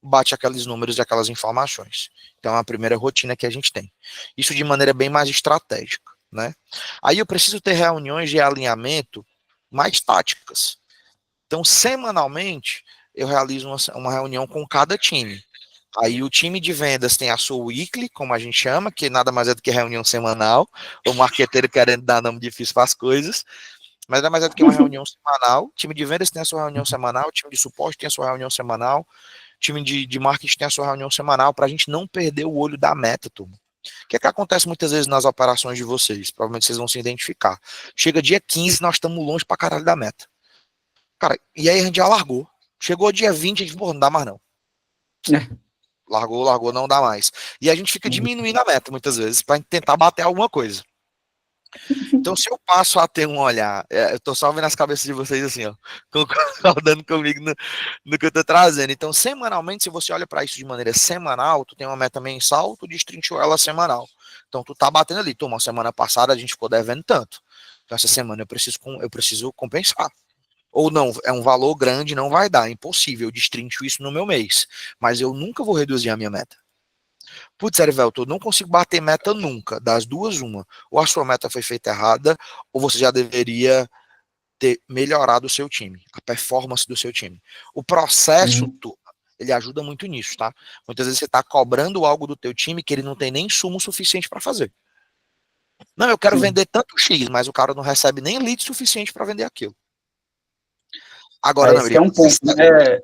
bate aqueles números e aquelas informações. Então é a primeira rotina que a gente tem. Isso de maneira bem mais estratégica, né? Aí eu preciso ter reuniões de alinhamento mais táticas. Então, semanalmente, eu realizo uma reunião com cada time. Aí o time de vendas tem a sua weekly, como a gente chama, que nada mais é do que reunião semanal. O marqueteiro querendo dar nome difícil para as coisas, mas nada mais é do que uma reunião semanal. O time de vendas tem a sua reunião semanal, o time de suporte tem a sua reunião semanal, o time de marketing tem a sua reunião semanal, para a gente não perder o olho da meta, turma. O que é que acontece muitas vezes nas operações de vocês? Provavelmente vocês vão se identificar. Chega dia 15, nós estamos longe pra caralho da meta. Cara, e aí a gente já largou. Chegou dia 20, a gente, não dá mais não. Largou, não dá mais. E a gente fica diminuindo a meta muitas vezes para tentar bater alguma coisa. Então, se eu passo a ter um olhar, eu tô só vendo as cabeças de vocês assim, ó, concordando comigo no que eu tô trazendo. Então, semanalmente, se você olha para isso de maneira semanal, tu tem uma meta mensal, tu destrinchou ela semanal. Então, tu tá batendo ali. Uma semana passada a gente ficou devendo tanto. Então, essa semana eu preciso compensar. Ou não, é um valor grande, não vai dar, é impossível, eu destrincho isso no meu mês. Mas eu nunca vou reduzir a minha meta. Putz, Erivelto, eu não consigo bater meta nunca, das duas, uma. Ou a sua meta foi feita errada, ou você já deveria ter melhorado o seu time, a performance do seu time. O processo, ele ajuda muito nisso, tá? Muitas vezes você está cobrando algo do teu time que ele não tem nem sumo suficiente para fazer. Não, eu quero vender tanto X, mas o cara não recebe nem lead suficiente para vender aquilo. Agora não, esse é um ponto, né?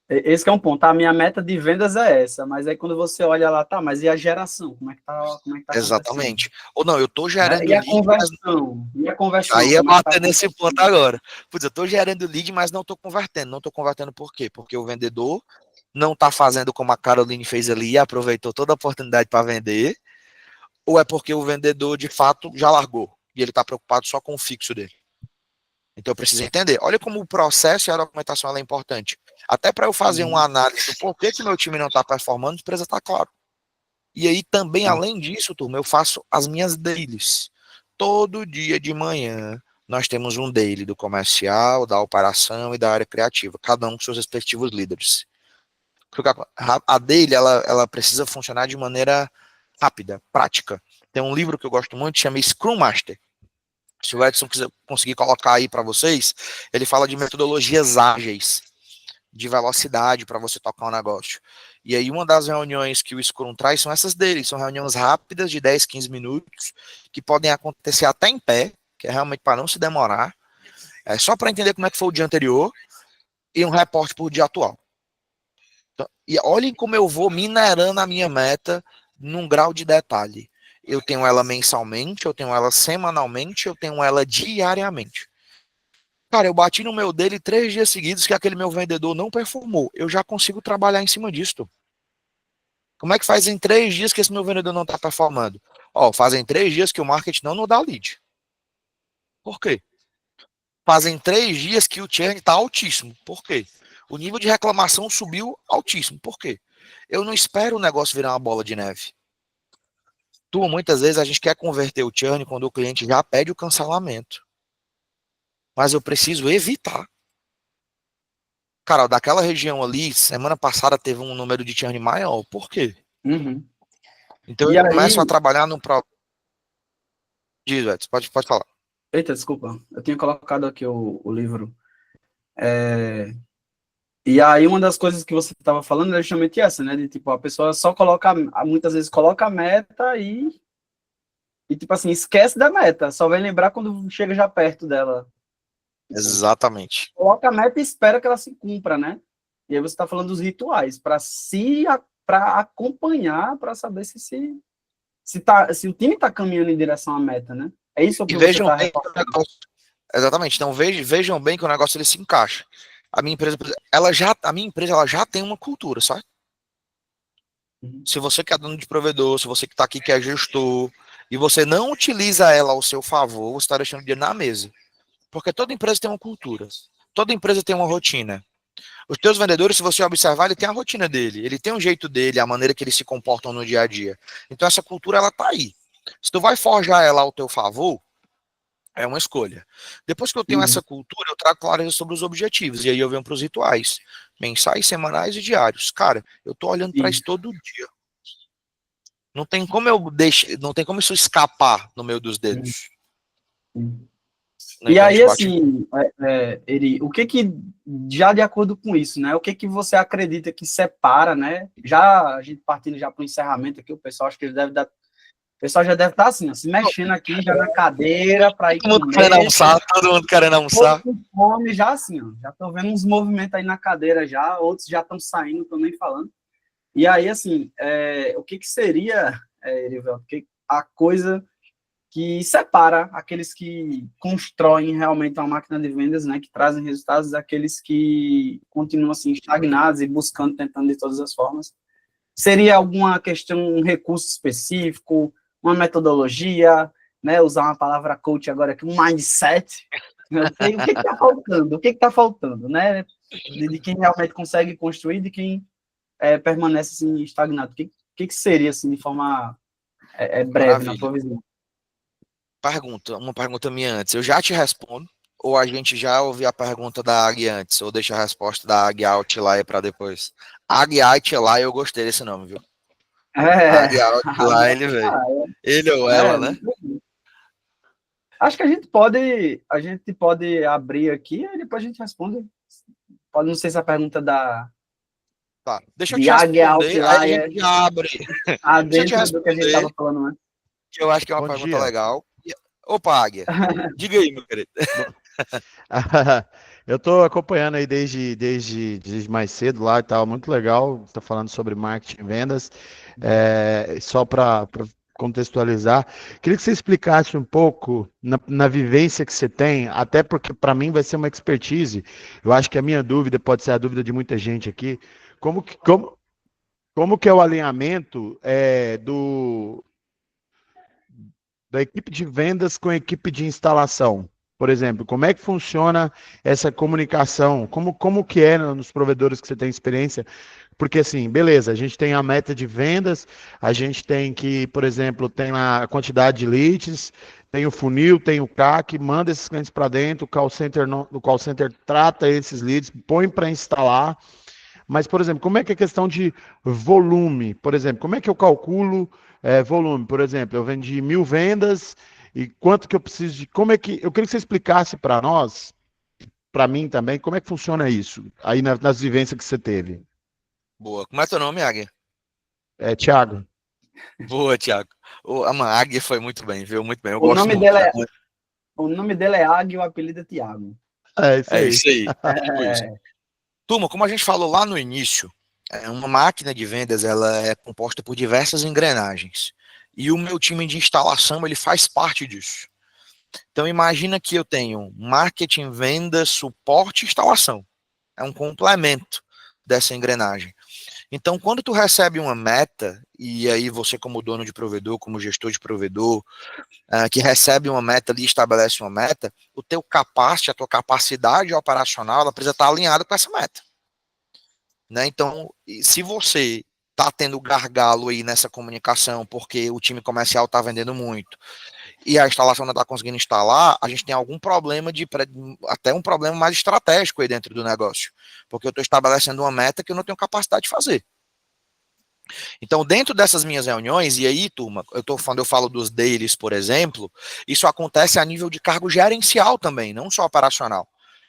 Esse que é um ponto. A minha meta de vendas é essa, mas aí quando você olha lá, tá, mas e a geração? Como é que tá Exatamente. Ou não, eu tô gerando e a lead, conversão? mas... E a conversão? Aí é bater nesse ponto agora. Putz, eu tô gerando lead, mas não tô convertendo. Não tô convertendo por quê? Porque o vendedor não tá fazendo como a Caroline fez ali e aproveitou toda a oportunidade para vender, ou é porque o vendedor, de fato, já largou e ele tá preocupado só com o fixo dele. Então eu preciso entender. Olha como o processo e a documentação ela é importante. Até para eu fazer uma análise do porquê que meu time não está performando, precisa estar claro. E aí também, além disso, turma, eu faço as minhas dailies. todo dia de manhã nós temos um daily do comercial, da operação e da área criativa, cada um com seus respectivos líderes. A daily, ela precisa funcionar de maneira rápida, prática. Tem um livro que eu gosto muito, chama Scrum Master. Se o Edson quiser conseguir colocar aí para vocês, ele fala de metodologias ágeis, de velocidade para você tocar um negócio. E aí uma das reuniões que o Scrum traz são essas dele, são reuniões rápidas de 10, 15 minutos, que podem acontecer até em pé, que é realmente para não se demorar, é só para entender como é que foi o dia anterior, e um reporte por dia atual. Então, e olhem como eu vou minerando a minha meta num grau de detalhe. Eu tenho ela mensalmente, eu tenho ela semanalmente, eu tenho ela diariamente. Cara, eu bati no meu dele 3 dias seguidos que aquele meu vendedor não performou. Eu já consigo trabalhar em cima disso. Como é que faz em 3 dias que esse meu vendedor não está performando? Ó, fazem 3 dias que o marketing não dá lead. Por quê? Fazem 3 dias que o churn está altíssimo. Por quê? O nível de reclamação subiu altíssimo. Por quê? Eu não espero o negócio virar uma bola de neve. Muitas vezes a gente quer converter o churn quando o cliente já pede o cancelamento. Mas eu preciso evitar. Cara, daquela região ali, semana passada teve um número de churn maior. Por quê? Uhum. Então E eu aí... começo a trabalhar no problema. Diz, Edson, pode falar. Eita, desculpa. Eu tinha colocado aqui o livro. E aí uma das coisas que você estava falando é justamente essa, né? De tipo, a pessoa só coloca, muitas vezes coloca a meta e tipo assim, esquece da meta. Só vai lembrar quando chega já perto dela. Exatamente. Coloca a meta e espera que ela se cumpra, né? E aí você está falando dos rituais, para acompanhar, para saber se o time está caminhando em direção à meta, né? É isso que E você vejam está bem reportando. exatamente. Então vejam bem que o negócio ele se encaixa. A minha empresa, a minha empresa ela já tem uma cultura, sabe? Uhum. Se você que é dono de provedor, se você que está aqui que é gestor, e você não utiliza ela ao seu favor, você está deixando dinheiro na mesa. Porque toda empresa tem uma cultura. Toda empresa tem uma rotina. Os teus vendedores, se você observar, ele tem a rotina dele, ele tem um jeito dele, a maneira que eles se comportam no dia a dia. Então essa cultura, ela tá aí. Se tu vai forjar ela ao teu favor, é uma escolha. Depois que eu tenho essa cultura, eu trago clareza sobre os objetivos, e aí eu venho para os rituais, mensais, semanais e diários. Cara, eu tô olhando para isso todo dia. Não tem como não tem como isso escapar no meio dos dedos. E então, aí, assim, Eri, o que já de acordo com isso, né, o que você acredita que separa, né, já a gente partindo já para o encerramento aqui, o pessoal, acho que ele deve dar, o pessoal já deve estar assim, ó, se mexendo aqui, já na cadeira, para ir todo mundo querendo almoçar, todo mundo querendo almoçar. Com fome, já assim, ó, já estão vendo uns movimentos aí na cadeira já, outros já estão saindo, estão nem falando. E aí, assim, o que seria, Erivelto, a coisa que separa aqueles que constroem realmente uma máquina de vendas, né, que trazem resultados, daqueles que continuam assim estagnados e buscando, tentando de todas as formas? Seria alguma questão, um recurso específico, uma metodologia, né, usar uma palavra coach agora aqui, um mindset? O que está faltando? O que está faltando, né? De quem realmente consegue construir, de quem permanece assim estagnado? O que seria assim de forma breve na tua visão? Uma pergunta minha antes. Eu já te respondo, ou a gente já ouviu a pergunta da Águia antes, ou deixa a resposta da Águia Outlier para depois. Águia Outlier, eu gostei desse nome, viu? Águia Outlier, ele veio. Ele ou ela, né? Acho que a gente pode abrir aqui e depois a gente responde. Não sei se a pergunta da... Tá, deixa eu te responder, aí a gente abre. Deixa eu te do que a gente estava falando antes. Que eu acho que é uma pergunta legal. Opa, Águia, diga aí, meu querido. Eu estou acompanhando aí desde mais cedo lá e tal, muito legal, está falando sobre marketing e vendas. Só para contextualizar, queria que você explicasse um pouco na vivência que você tem, até porque para mim vai ser uma expertise. Eu acho que a minha dúvida pode ser a dúvida de muita gente aqui. Como que é o alinhamento da equipe de vendas com a equipe de instalação? Por exemplo, como é que funciona essa comunicação? Como que é nos provedores que você tem experiência? Porque assim, beleza, a gente tem a meta de vendas, a gente tem que, por exemplo, tem lá a quantidade de leads, tem o funil, tem o CAC, manda esses clientes para dentro, o call center trata esses leads, põe para instalar. Mas, por exemplo, como é que é a questão de volume? Por exemplo, como é que eu calculo volume? Por exemplo, eu vendi 1.000 vendas e quanto que eu preciso de... Como é que... Eu queria que você explicasse para nós, para mim também, como é que funciona isso, aí nas vivências que você teve. Boa. Como é teu nome, Águia? Thiago. Boa, Thiago. A Águia foi muito bem, viu? Muito bem. Eu O gosto nome muito. dele Né? o nome dele é Águia e o apelido é Tiago. Isso É aí. isso aí. Tipo isso. Turma, como a gente falou lá no início, uma máquina de vendas ela é composta por diversas engrenagens. E o meu time de instalação ele faz parte disso. Então imagina que eu tenho marketing, vendas, suporte e instalação. É um complemento dessa engrenagem. Então, quando tu recebe uma meta, e aí você como dono de provedor, como gestor de provedor, que recebe uma meta ali, estabelece uma meta, o teu capacete, a tua capacidade operacional, ela precisa estar alinhada com essa meta. Né? Então, se você está tendo gargalo aí nessa comunicação, porque o time comercial está vendendo muito, e a instalação não está conseguindo instalar, a gente tem algum problema até um problema mais estratégico aí dentro do negócio, porque eu estou estabelecendo uma meta que eu não tenho capacidade de fazer. Então, dentro dessas minhas reuniões, e aí, turma, quando eu falo dos dailies, por exemplo, isso acontece a nível de cargo gerencial também, não só operacional.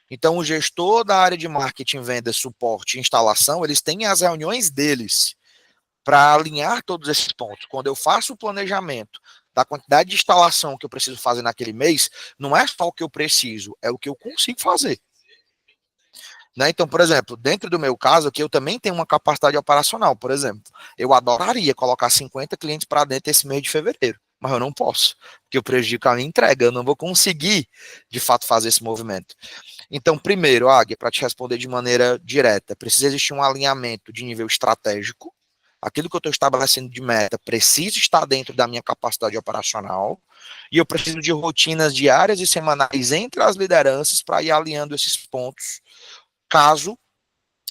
Então, o gestor da área de marketing, vendas, suporte e instalação, eles têm as reuniões deles para alinhar todos esses pontos. Quando eu faço o planejamento da quantidade de instalação que eu preciso fazer naquele mês, não é só o que eu preciso, é o que eu consigo fazer. Né? Então, por exemplo, dentro do meu caso aqui, eu também tenho uma capacidade operacional. Por exemplo, eu adoraria colocar 50 clientes para dentro esse mês de fevereiro, mas eu não posso, porque eu prejudico a minha entrega, eu não vou conseguir, de fato, fazer esse movimento. Então, primeiro, Águia, para te responder de maneira direta, precisa existir um alinhamento de nível estratégico. Aquilo que eu estou estabelecendo de meta precisa estar dentro da minha capacidade operacional, e eu preciso de rotinas diárias e semanais entre as lideranças para ir alinhando esses pontos, caso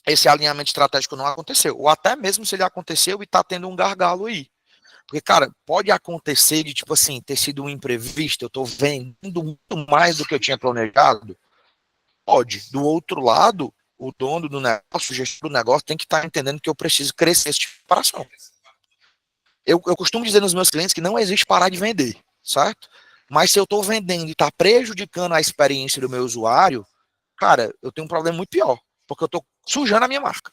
esse alinhamento estratégico não aconteceu, ou até mesmo se ele aconteceu e está tendo um gargalo aí. Porque, cara, pode acontecer de, tipo assim, ter sido um imprevisto, eu estou vendendo muito mais do que eu tinha planejado. Pode. Do outro lado, o dono do negócio, o gestor do negócio, tem que estar entendendo que eu preciso crescer esse tipo de operação. Eu costumo dizer nos meus clientes que não existe parar de vender, certo? Mas se eu estou vendendo e está prejudicando a experiência do meu usuário, cara, eu tenho um problema muito pior, porque eu estou sujando a minha marca.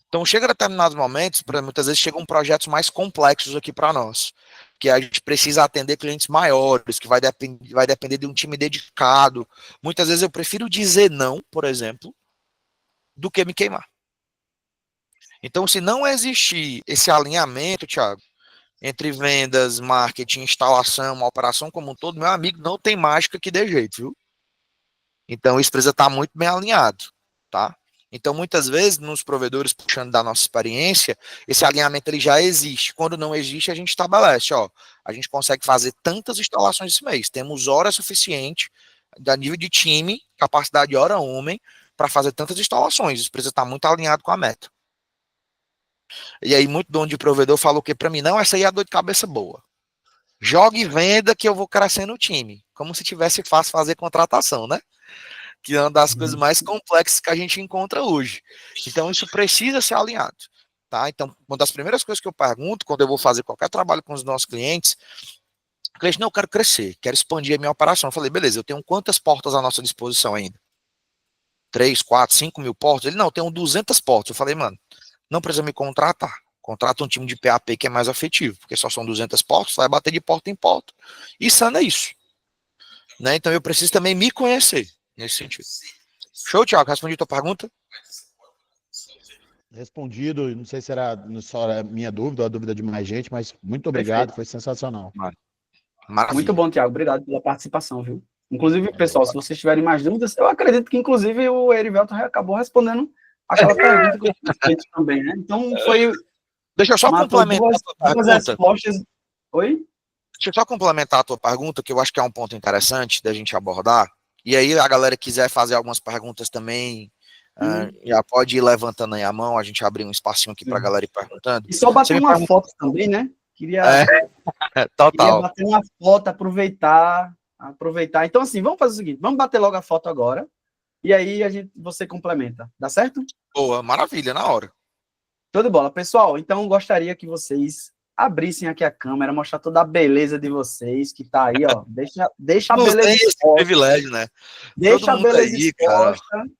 Então, chega a determinados momentos, muitas vezes chegam projetos mais complexos aqui para nós, que a gente precisa atender clientes maiores, que vai depender de um time dedicado. Muitas vezes eu prefiro dizer não, por exemplo, do que me queimar. Então, se não existir esse alinhamento, Thiago, entre vendas, marketing, instalação, uma operação como um todo, meu amigo, não tem mágica que dê jeito, viu? Então, isso precisa estar muito bem alinhado, tá? Então, muitas vezes, nos provedores, puxando da nossa experiência, esse alinhamento ele já existe. Quando não existe, a gente estabelece, ó, a gente consegue fazer tantas instalações esse mês, temos hora suficiente, a nível de time, capacidade de hora homem, para fazer tantas instalações. Isso precisa estar muito alinhado com a meta. E aí, muito dono de provedor falou que para mim, não, essa aí é a dor de cabeça boa. Joga e venda que eu vou crescer no time. Como se tivesse fácil fazer contratação, né? Que é uma das coisas mais complexas que a gente encontra hoje. Então, isso precisa ser alinhado. Tá? Então, uma das primeiras coisas que eu pergunto, quando eu vou fazer qualquer trabalho com os nossos clientes, o cliente, não, eu quero crescer, quero expandir a minha operação. Eu falei, beleza, eu tenho quantas portas à nossa disposição ainda? 3, 4, 5 mil portas? Ele, não, eu tenho 200 portas. Eu falei, mano, não precisa me contratar. Contrata um time de PAP que é mais afetivo, porque só são 200 portas, vai bater de porta em porta. E sana isso. Né? Então, eu preciso também me conhecer nesse sentido. Show, Thiago? Respondi a tua pergunta? Respondido, não sei se era só a minha dúvida ou a dúvida de mais gente, mas muito obrigado, Perfeito. foi sensacional. Maravilha. Muito bom, Thiago. Obrigado pela participação, viu? Inclusive, pessoal, se vocês tiverem mais dúvidas, eu acredito que, inclusive, o Erivelton acabou respondendo aquela pergunta que eu fiz feito também, né? Então, foi... Deixa eu só complementar a tua duas pergunta. respostas... Oi? Deixa eu só complementar a tua pergunta, que eu acho que é um ponto interessante da gente abordar. E aí, a galera quiser fazer algumas perguntas também, já pode ir levantando aí a mão, a gente abrir um espacinho aqui para a galera ir perguntando. E só bater uma foto também, né? Queria Total. bater uma foto, aproveitar. Então, assim, vamos fazer o seguinte, vamos bater logo a foto agora, e aí você complementa, dá certo? Boa, maravilha, na hora. Show de bola. Pessoal, então gostaria que vocês abrissem aqui a câmera, mostrar toda a beleza de vocês, que tá aí, ó. Deixa a Não beleza tem esse exposta. privilégio, né? Deixa a Todo mundo beleza aí, cara. exposta.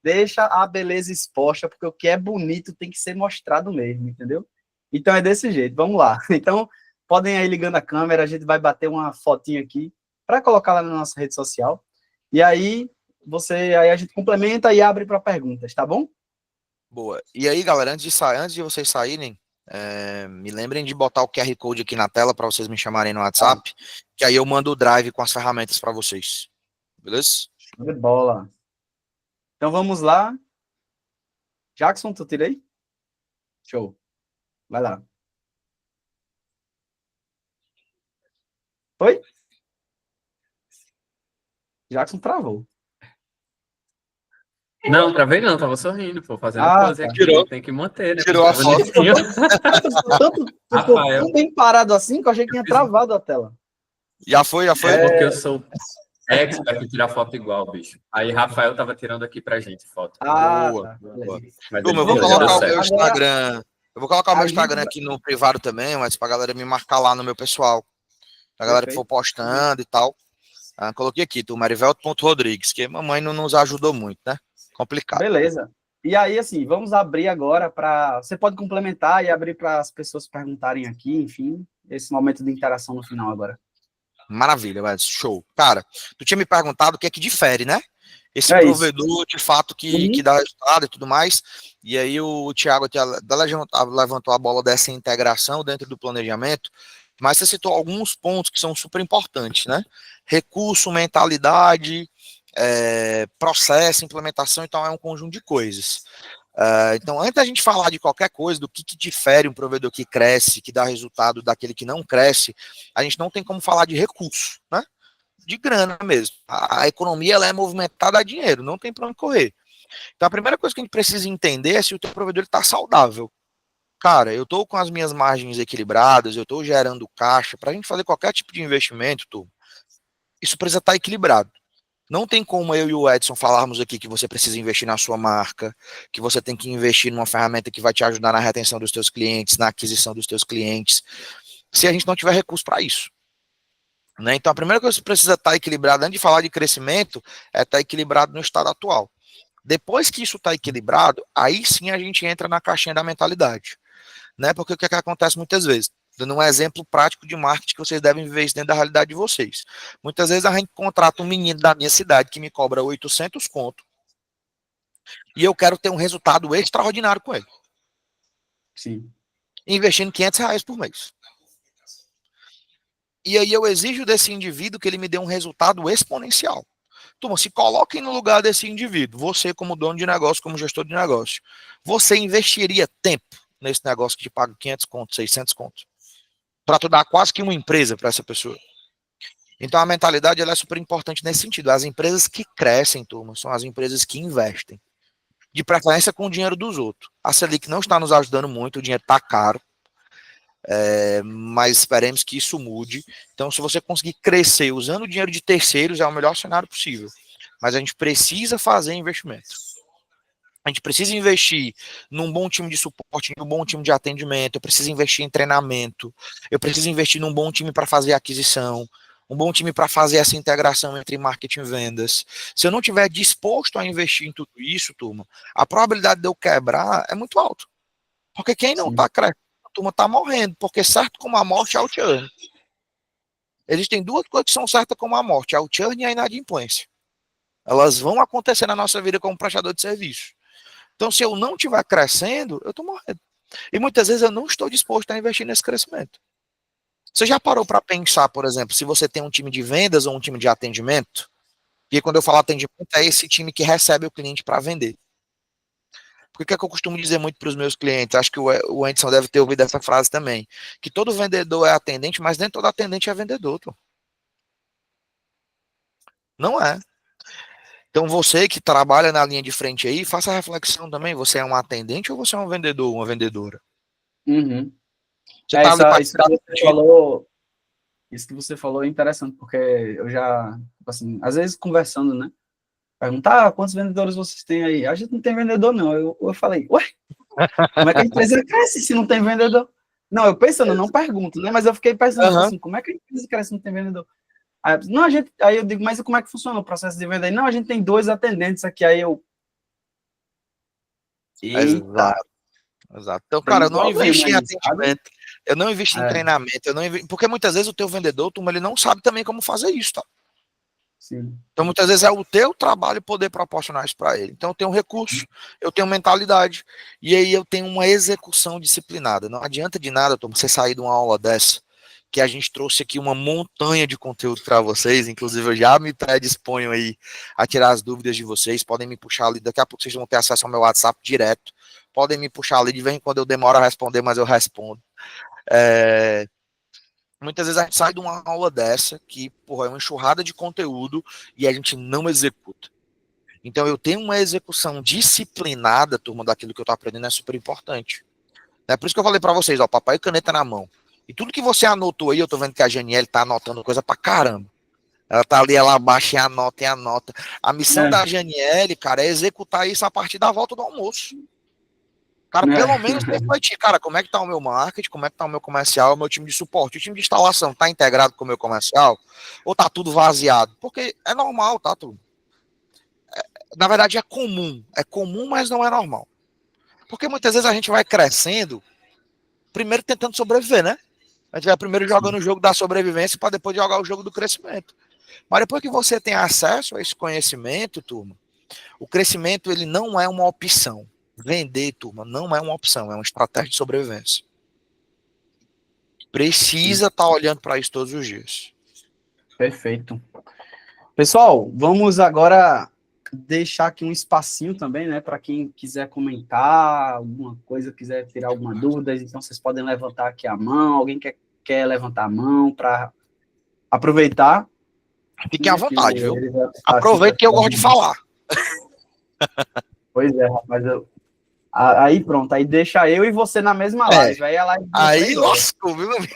Deixa a beleza exposta, porque o que é bonito tem que ser mostrado mesmo, entendeu? Então é desse jeito. Vamos lá. Então, podem aí ligando a câmera, a gente vai bater uma fotinha aqui para colocar lá na nossa rede social. E aí aí a gente complementa e abre para perguntas, tá bom? Boa. E aí, galera, antes de vocês saírem, me lembrem de botar o QR Code aqui na tela para vocês me chamarem no WhatsApp, que aí eu mando o drive com as ferramentas para vocês. Beleza? Show de bola. Então vamos lá. Jackson, tu tirei? Show. Vai lá. Oi? Jackson travou. Não, travei não, tava sorrindo, pô, fazendo pose Tá. aqui, Tirou. tem que manter, né? Tirou a Ficar foto. bonitinho. Tu ficou Rafael. tão bem parado assim que eu achei que tinha travado a tela. Já foi? É porque eu sou expert em tirar foto igual, bicho. Aí Rafael tava tirando aqui pra gente foto. Boa, Tá. boa. Mas Turma, eu ele vou tirou, já colocar deu o certo. meu Instagram. Eu vou colocar o meu A Instagram gente- aqui no privado também, mas pra galera me marcar lá no meu pessoal. A galera que for postando e tal. Coloquei aqui, tu Marivelto.Rodrigues, que a mamãe não nos ajudou muito, né? Complicado. Beleza. E aí, assim, vamos abrir agora para. Você pode complementar e abrir para as pessoas perguntarem aqui, enfim, esse momento de interação no final agora. Maravilha, mas show. Cara, tu tinha me perguntado o que é que difere, né? Esse É isso. provedor, de fato, que dá resultado e tudo mais. E aí o Thiago levantou a bola dessa integração dentro do planejamento, mas você citou alguns pontos que são super importantes, né? Recurso, mentalidade, processo, implementação, então é um conjunto de coisas. Então, antes da gente falar de qualquer coisa, do que difere um provedor que cresce, que dá resultado daquele que não cresce, a gente não tem como falar de recurso, né? De grana mesmo. A economia ela é movimentada a dinheiro, não tem para onde correr. Então, a primeira coisa que a gente precisa entender é se o teu provedor está saudável. Cara, eu estou com as minhas margens equilibradas, eu estou gerando caixa. Para a gente fazer qualquer tipo de investimento, isso precisa estar equilibrado. Não tem como eu e o Edson falarmos aqui que você precisa investir na sua marca, que você tem que investir numa ferramenta que vai te ajudar na retenção dos teus clientes, na aquisição dos teus clientes, se a gente não tiver recurso para isso. Né? Então, a primeira coisa que precisa estar equilibrado, antes de falar de crescimento, é estar equilibrado no estado atual. Depois que isso está equilibrado, aí sim a gente entra na caixinha da mentalidade. Né? Porque o que acontece muitas vezes? Dando um exemplo prático de marketing que vocês devem viver isso dentro da realidade de vocês. Muitas vezes a gente contrata um menino da minha cidade que me cobra 800 conto e eu quero ter um resultado extraordinário com ele. Sim. Investindo R$ 500 por mês. E aí eu exijo desse indivíduo que ele me dê um resultado exponencial. Turma, se coloquem no lugar desse indivíduo. Você como dono de negócio, como gestor de negócio. Você investiria tempo nesse negócio que te paga 500 contos, 600 contos? Para tu dar quase que uma empresa para essa pessoa. Então a mentalidade ela é super importante nesse sentido. As empresas que crescem, turma, são as empresas que investem. De preferência com o dinheiro dos outros. A Selic não está nos ajudando muito, o dinheiro está caro. Mas esperemos que isso mude. Então, se você conseguir crescer usando o dinheiro de terceiros, é o melhor cenário possível. Mas a gente precisa fazer investimento. A gente precisa investir num bom time de suporte, num bom time de atendimento, eu preciso investir em treinamento, eu preciso investir num bom time para fazer aquisição, um bom time para fazer essa integração entre marketing e vendas. Se eu não estiver disposto a investir em tudo isso, turma, a probabilidade de eu quebrar é muito alta. Porque quem não está crescendo, a turma está morrendo, porque certo como a morte é o churn. Existem duas coisas que são certas como a morte, é o churn e a inadimplência. Elas vão acontecer na nossa vida como prestador de serviço. Então, se eu não estiver crescendo, eu estou morrendo. E muitas vezes eu não estou disposto a investir nesse crescimento. Você já parou para pensar, por exemplo, se você tem um time de vendas ou um time de atendimento? E quando eu falo atendimento, é esse time que recebe o cliente para vender. Porque o que é que eu costumo dizer muito para os meus clientes? Acho que o Anderson deve ter ouvido essa frase também. Que todo vendedor é atendente, mas nem todo atendente é vendedor. Não é. Então você que trabalha na linha de frente aí, faça a reflexão também. Você é um atendente ou você é um vendedor, uma vendedora? Uhum. Você tá ali Isso que você falou, isso que você falou é interessante, porque eu já, tipo assim, às vezes conversando, né? Perguntar quantos vendedores vocês têm aí? A gente não tem vendedor, não. Eu falei, ué, como é que a empresa cresce se não tem vendedor? Não, eu pensando, não pergunto, né? Mas eu fiquei pensando, tipo Aham. assim, como é que a empresa cresce se não tem vendedor? Não, aí eu digo, mas como é que funciona o processo de venda aí? Não, a gente tem 2 atendentes aqui, aí eu, eita, Exato, exato. Então, tem cara, um eu não problema invisto em aí, sabe? atendimento, eu não invisto em É, treinamento, porque muitas vezes o teu vendedor, turma, ele não sabe também como fazer isso, tá? sim. Então, muitas vezes é o teu trabalho poder proporcionar isso para ele. Então, eu tenho recurso, eu tenho mentalidade, e aí eu tenho uma execução disciplinada. Não adianta de nada, turma, você sair de uma aula dessa, que a gente trouxe aqui uma montanha de conteúdo para vocês, inclusive eu já me predisponho aí a tirar as dúvidas de vocês, podem me puxar ali, daqui a pouco vocês vão ter acesso ao meu WhatsApp direto, podem me puxar ali, de vez em quando eu demoro a responder, mas eu respondo. Muitas vezes a gente sai de uma aula dessa, que porra, é uma enxurrada de conteúdo, e a gente não executa. Então eu tenho uma execução disciplinada, turma, daquilo que eu tô aprendendo é super importante. É por isso que eu falei para vocês, ó, papai e caneta na mão. E tudo que você anotou aí, eu tô vendo que a Janiele tá anotando coisa pra caramba. Ela tá ali, ela baixa e anota e anota. A missão da Janiele, cara, é executar isso a partir da volta do almoço. Cara, pelo menos refletir, cara, como é que tá o meu marketing, como é que tá o meu comercial, o meu time de suporte, o time de instalação tá integrado com o meu comercial ou tá tudo vaziado? Porque é normal, tá tudo. Na verdade é comum, mas não é normal. Porque muitas vezes a gente vai crescendo, primeiro tentando sobreviver, né? A gente vai primeiro jogando o jogo da sobrevivência para depois jogar o jogo do crescimento. Mas depois que você tem acesso a esse conhecimento, turma, o crescimento ele não é uma opção. Vender, turma, não é uma opção, é uma estratégia de sobrevivência. Precisa estar olhando para isso todos os dias. Perfeito. Pessoal, vamos agora deixar aqui um espacinho também, né, para quem quiser comentar alguma coisa, quiser tirar alguma dúvida, então vocês podem levantar aqui a mão, alguém quer levantar a mão para aproveitar. Fiquem à Que vontade, viu? ele vai estar aqui Aproveita para que eu gosto de falar. Pois é, rapaz, aí pronto, aí deixa eu e você na mesma live, aí a live vira Aí 3 horas. lascou, viu, meu amigo?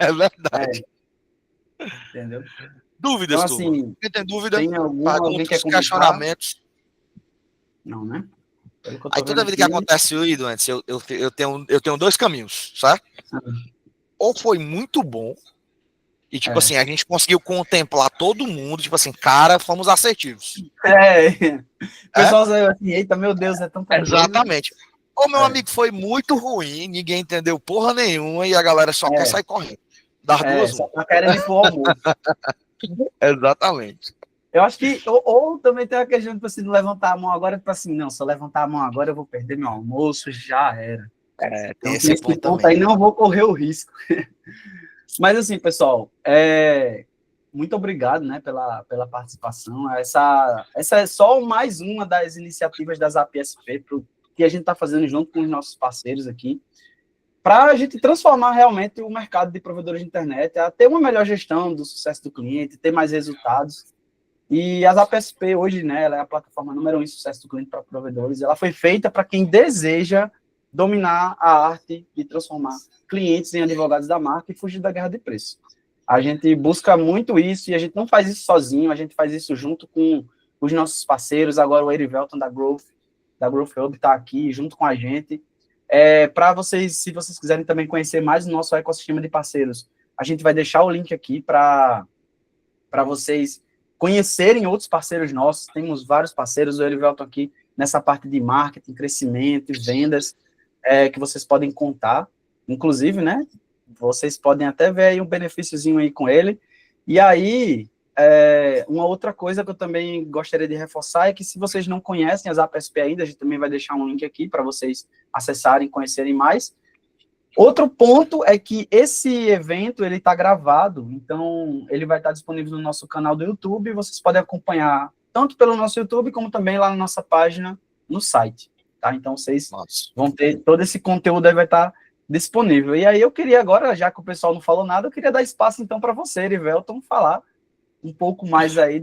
É verdade. Entendeu? Dúvidas, Então, turma. assim, Quem tem dúvida, tem alguém quer perguntas, comentar? questionamentos. Não, né? Pelo que eu Aí tô vendo toda vida que aqui. acontece isso, antes, eu tenho 2 caminhos, certo? Ou foi muito bom, e tipo assim, a gente conseguiu contemplar todo mundo, tipo assim, cara, fomos assertivos. O pessoal saiu assim, eita, meu Deus, é tanta coisa. Exatamente. Ou meu amigo foi muito ruim, ninguém entendeu porra nenhuma e a galera só quer sair correndo. Das duas, Só tá querendo ir pro almoço. Exatamente. Eu acho que, ou também tem a questão de assim, levantar a mão agora, tipo assim, não, se eu levantar a mão agora, eu vou perder meu almoço, já era. Tem Então, esse esse ponto ponto também. aí, não vou correr o risco. Mas, assim, pessoal, muito obrigado, né, pela participação. Essa é só mais uma das iniciativas da ZapSP que a gente está fazendo junto com os nossos parceiros aqui, para a gente transformar realmente o mercado de provedores de internet, a ter uma melhor gestão do sucesso do cliente, ter mais resultados. E a ZapSP hoje, né, ela é a plataforma número 1 em sucesso do cliente para provedores. Ela foi feita para quem deseja dominar a arte de transformar clientes em advogados da marca e fugir da guerra de preço. A gente busca muito isso e a gente não faz isso sozinho, a gente faz isso junto com os nossos parceiros. Agora o Erivelton da Growth Hub está aqui junto com a gente. Para vocês, se vocês quiserem também conhecer mais o nosso ecossistema de parceiros, a gente vai deixar o link aqui para vocês conhecerem outros parceiros nossos. Temos vários parceiros, o Erivelton aqui nessa parte de marketing, crescimento e vendas, que vocês podem contar. Inclusive, né, vocês podem até ver aí um benefíciozinho aí com ele. E aí, uma outra coisa que eu também gostaria de reforçar é que se vocês não conhecem as ZapSP ainda, a gente também vai deixar um link aqui para vocês acessarem, conhecerem mais. Outro ponto é que esse evento, ele está gravado, então ele vai estar disponível no nosso canal do YouTube, vocês podem acompanhar tanto pelo nosso YouTube, como também lá na nossa página no site, tá? Então vocês vão ter, todo esse conteúdo aí vai estar disponível. E aí eu queria agora, já que o pessoal não falou nada, eu queria dar espaço então para você, Erivelton, falar um pouco mais aí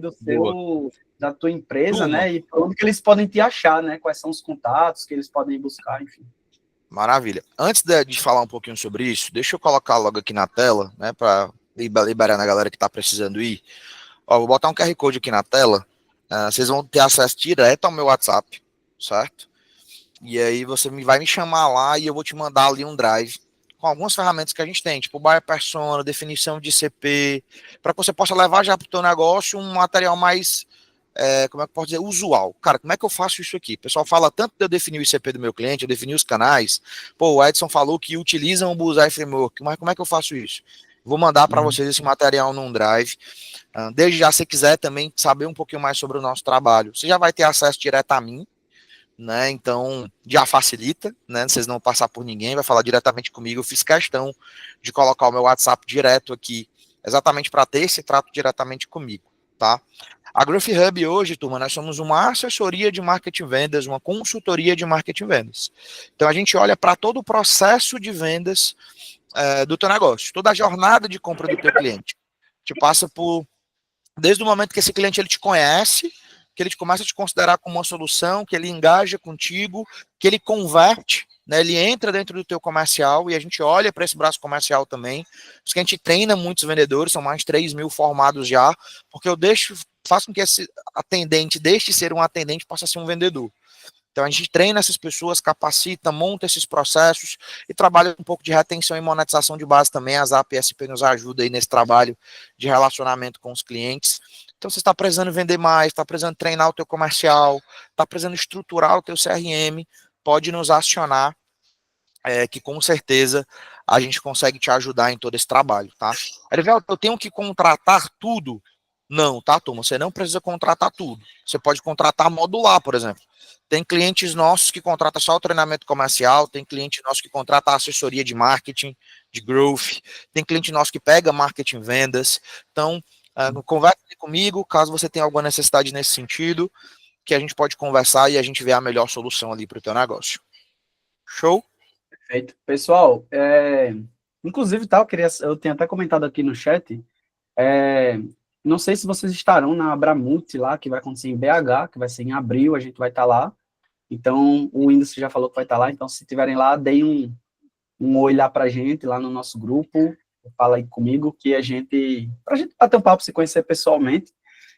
da tua empresa, né? E onde que eles podem te achar, né? Quais são os contatos que eles podem buscar, enfim. Maravilha. Antes de falar um pouquinho sobre isso, deixa eu colocar logo aqui na tela, né, para liberar na galera que está precisando ir. Ó, vou botar um QR Code aqui na tela. Vocês vão ter acesso direto ao meu WhatsApp, certo? E aí você vai me chamar lá e eu vou te mandar ali um drive com algumas ferramentas que a gente tem, tipo buyer persona, definição de CP, para que você possa levar já para o teu negócio um material mais, como é que eu posso dizer, usual. Cara, como é que eu faço isso aqui? O pessoal fala tanto de eu definir o ICP do meu cliente, eu definir os canais. Pô, o Edson falou que utilizam o Bullseye Framework, mas como é que eu faço isso? Vou mandar para vocês esse material num drive. Desde já, se quiser também saber um pouquinho mais sobre o nosso trabalho, você já vai ter acesso direto a mim, né? Então já facilita, né? Vocês não vão passar por ninguém, vai falar diretamente comigo. Eu fiz questão de colocar o meu WhatsApp direto aqui, exatamente para ter esse trato diretamente comigo, tá? A Growth Hub hoje, turma, nós somos uma assessoria de marketing e vendas, uma consultoria de marketing e vendas. Então a gente olha para todo o processo de vendas do teu negócio, toda a jornada de compra do teu cliente. Te passa por desde o momento que esse cliente ele te conhece, que ele começa a te considerar como uma solução, que ele engaja contigo, que ele converte, né, ele entra dentro do teu comercial e a gente olha para esse braço comercial também. Por isso que a gente treina muitos vendedores, são mais de 3 mil formados já, porque eu faço com que esse atendente deixe de ser um atendente e passe a ser um vendedor. Então a gente treina essas pessoas, capacita, monta esses processos e trabalha um pouco de retenção e monetização de base também. A Zap SP nos ajuda aí nesse trabalho de relacionamento com os clientes. Então você está precisando vender mais, está precisando treinar o teu comercial, está precisando estruturar o teu CRM, pode nos acionar, que com certeza a gente consegue te ajudar em todo esse trabalho, tá? Erivelto, eu tenho que contratar tudo? Não, tá, turma? Você não precisa contratar tudo. Você pode contratar modular, por exemplo. Tem clientes nossos que contratam só o treinamento comercial, tem cliente nosso que contrata a assessoria de marketing, de growth, tem cliente nosso que pega marketing vendas. Então, converse comigo, caso você tenha alguma necessidade nesse sentido, que a gente pode conversar e a gente vê a melhor solução ali para o teu negócio. Show? Perfeito. Pessoal, inclusive, tá, eu tenho até comentado aqui no chat, não sei se vocês estarão na Abramult lá, que vai acontecer em BH, que vai ser em abril, a gente vai estar lá. Então, o Whindersson já falou que vai estar lá, então se estiverem lá, deem um oi lá pra gente, lá no nosso grupo, fala aí comigo, que pra gente bater um papo, se conhecer pessoalmente.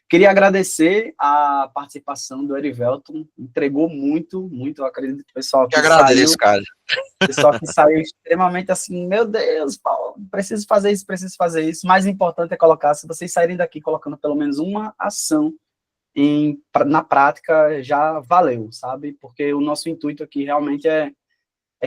Queria agradecer a participação do Erivelton, entregou muito, eu acredito que o pessoal que agradeço, cara. O pessoal que saiu extremamente assim, meu Deus, Paulo, preciso fazer isso. Mais importante é colocar, se vocês saírem daqui colocando pelo menos uma ação na prática, já valeu, sabe? Porque o nosso intuito aqui realmente é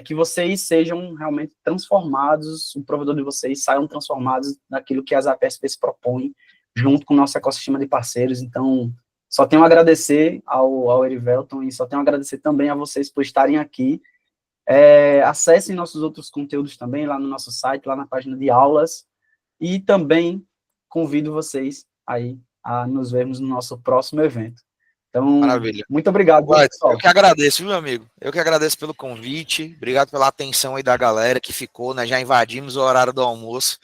que vocês sejam realmente transformados, o provedor de vocês saiam transformados naquilo que as APSP se propõem, junto com o nosso ecossistema de parceiros. Então, só tenho a agradecer ao Erivelton e só tenho a agradecer também a vocês por estarem aqui. Acessem nossos outros conteúdos também lá no nosso site, lá na página de aulas, e também convido vocês aí a nos vermos no nosso próximo evento. Então, maravilha. Muito obrigado, pessoal. Eu que agradeço, viu, meu amigo? Eu que agradeço pelo convite, obrigado pela atenção aí da galera que ficou, né? Já invadimos o horário do almoço,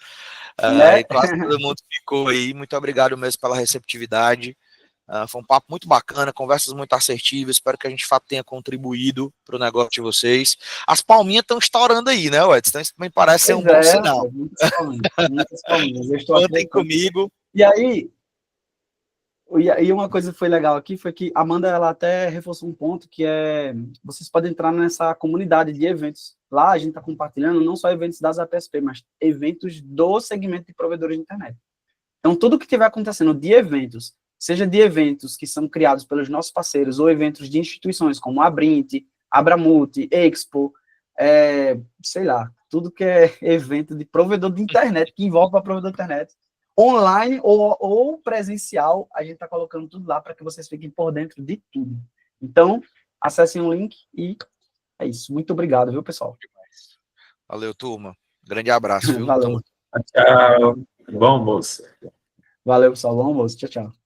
e quase todo mundo ficou aí. Muito obrigado mesmo pela receptividade. Foi um papo muito bacana, conversas muito assertivas. Espero que a gente de fato tenha contribuído para o negócio de vocês. As palminhas estão estourando aí, né, Edson? Isso também parece ser um bom sinal. Muitas palminhas. Contem comigo. E aí, uma coisa que foi legal aqui foi que a Amanda, ela até reforçou um ponto que vocês podem entrar nessa comunidade de eventos. Lá a gente está compartilhando não só eventos das APSP, mas eventos do segmento de provedores de internet. Então, tudo que estiver acontecendo de eventos, seja de eventos que são criados pelos nossos parceiros ou eventos de instituições como a Brint, Abramult, Expo, sei lá, tudo que é evento de provedor de internet, que envolve a provedor de internet, online ou presencial, a gente está colocando tudo lá para que vocês fiquem por dentro de tudo. Então, acessem o link e é isso. Muito obrigado, viu, pessoal? Valeu, turma. Grande abraço, viu? Valeu. Tchau. Bom almoço. Valeu, pessoal. Bom almoço. Tchau, tchau.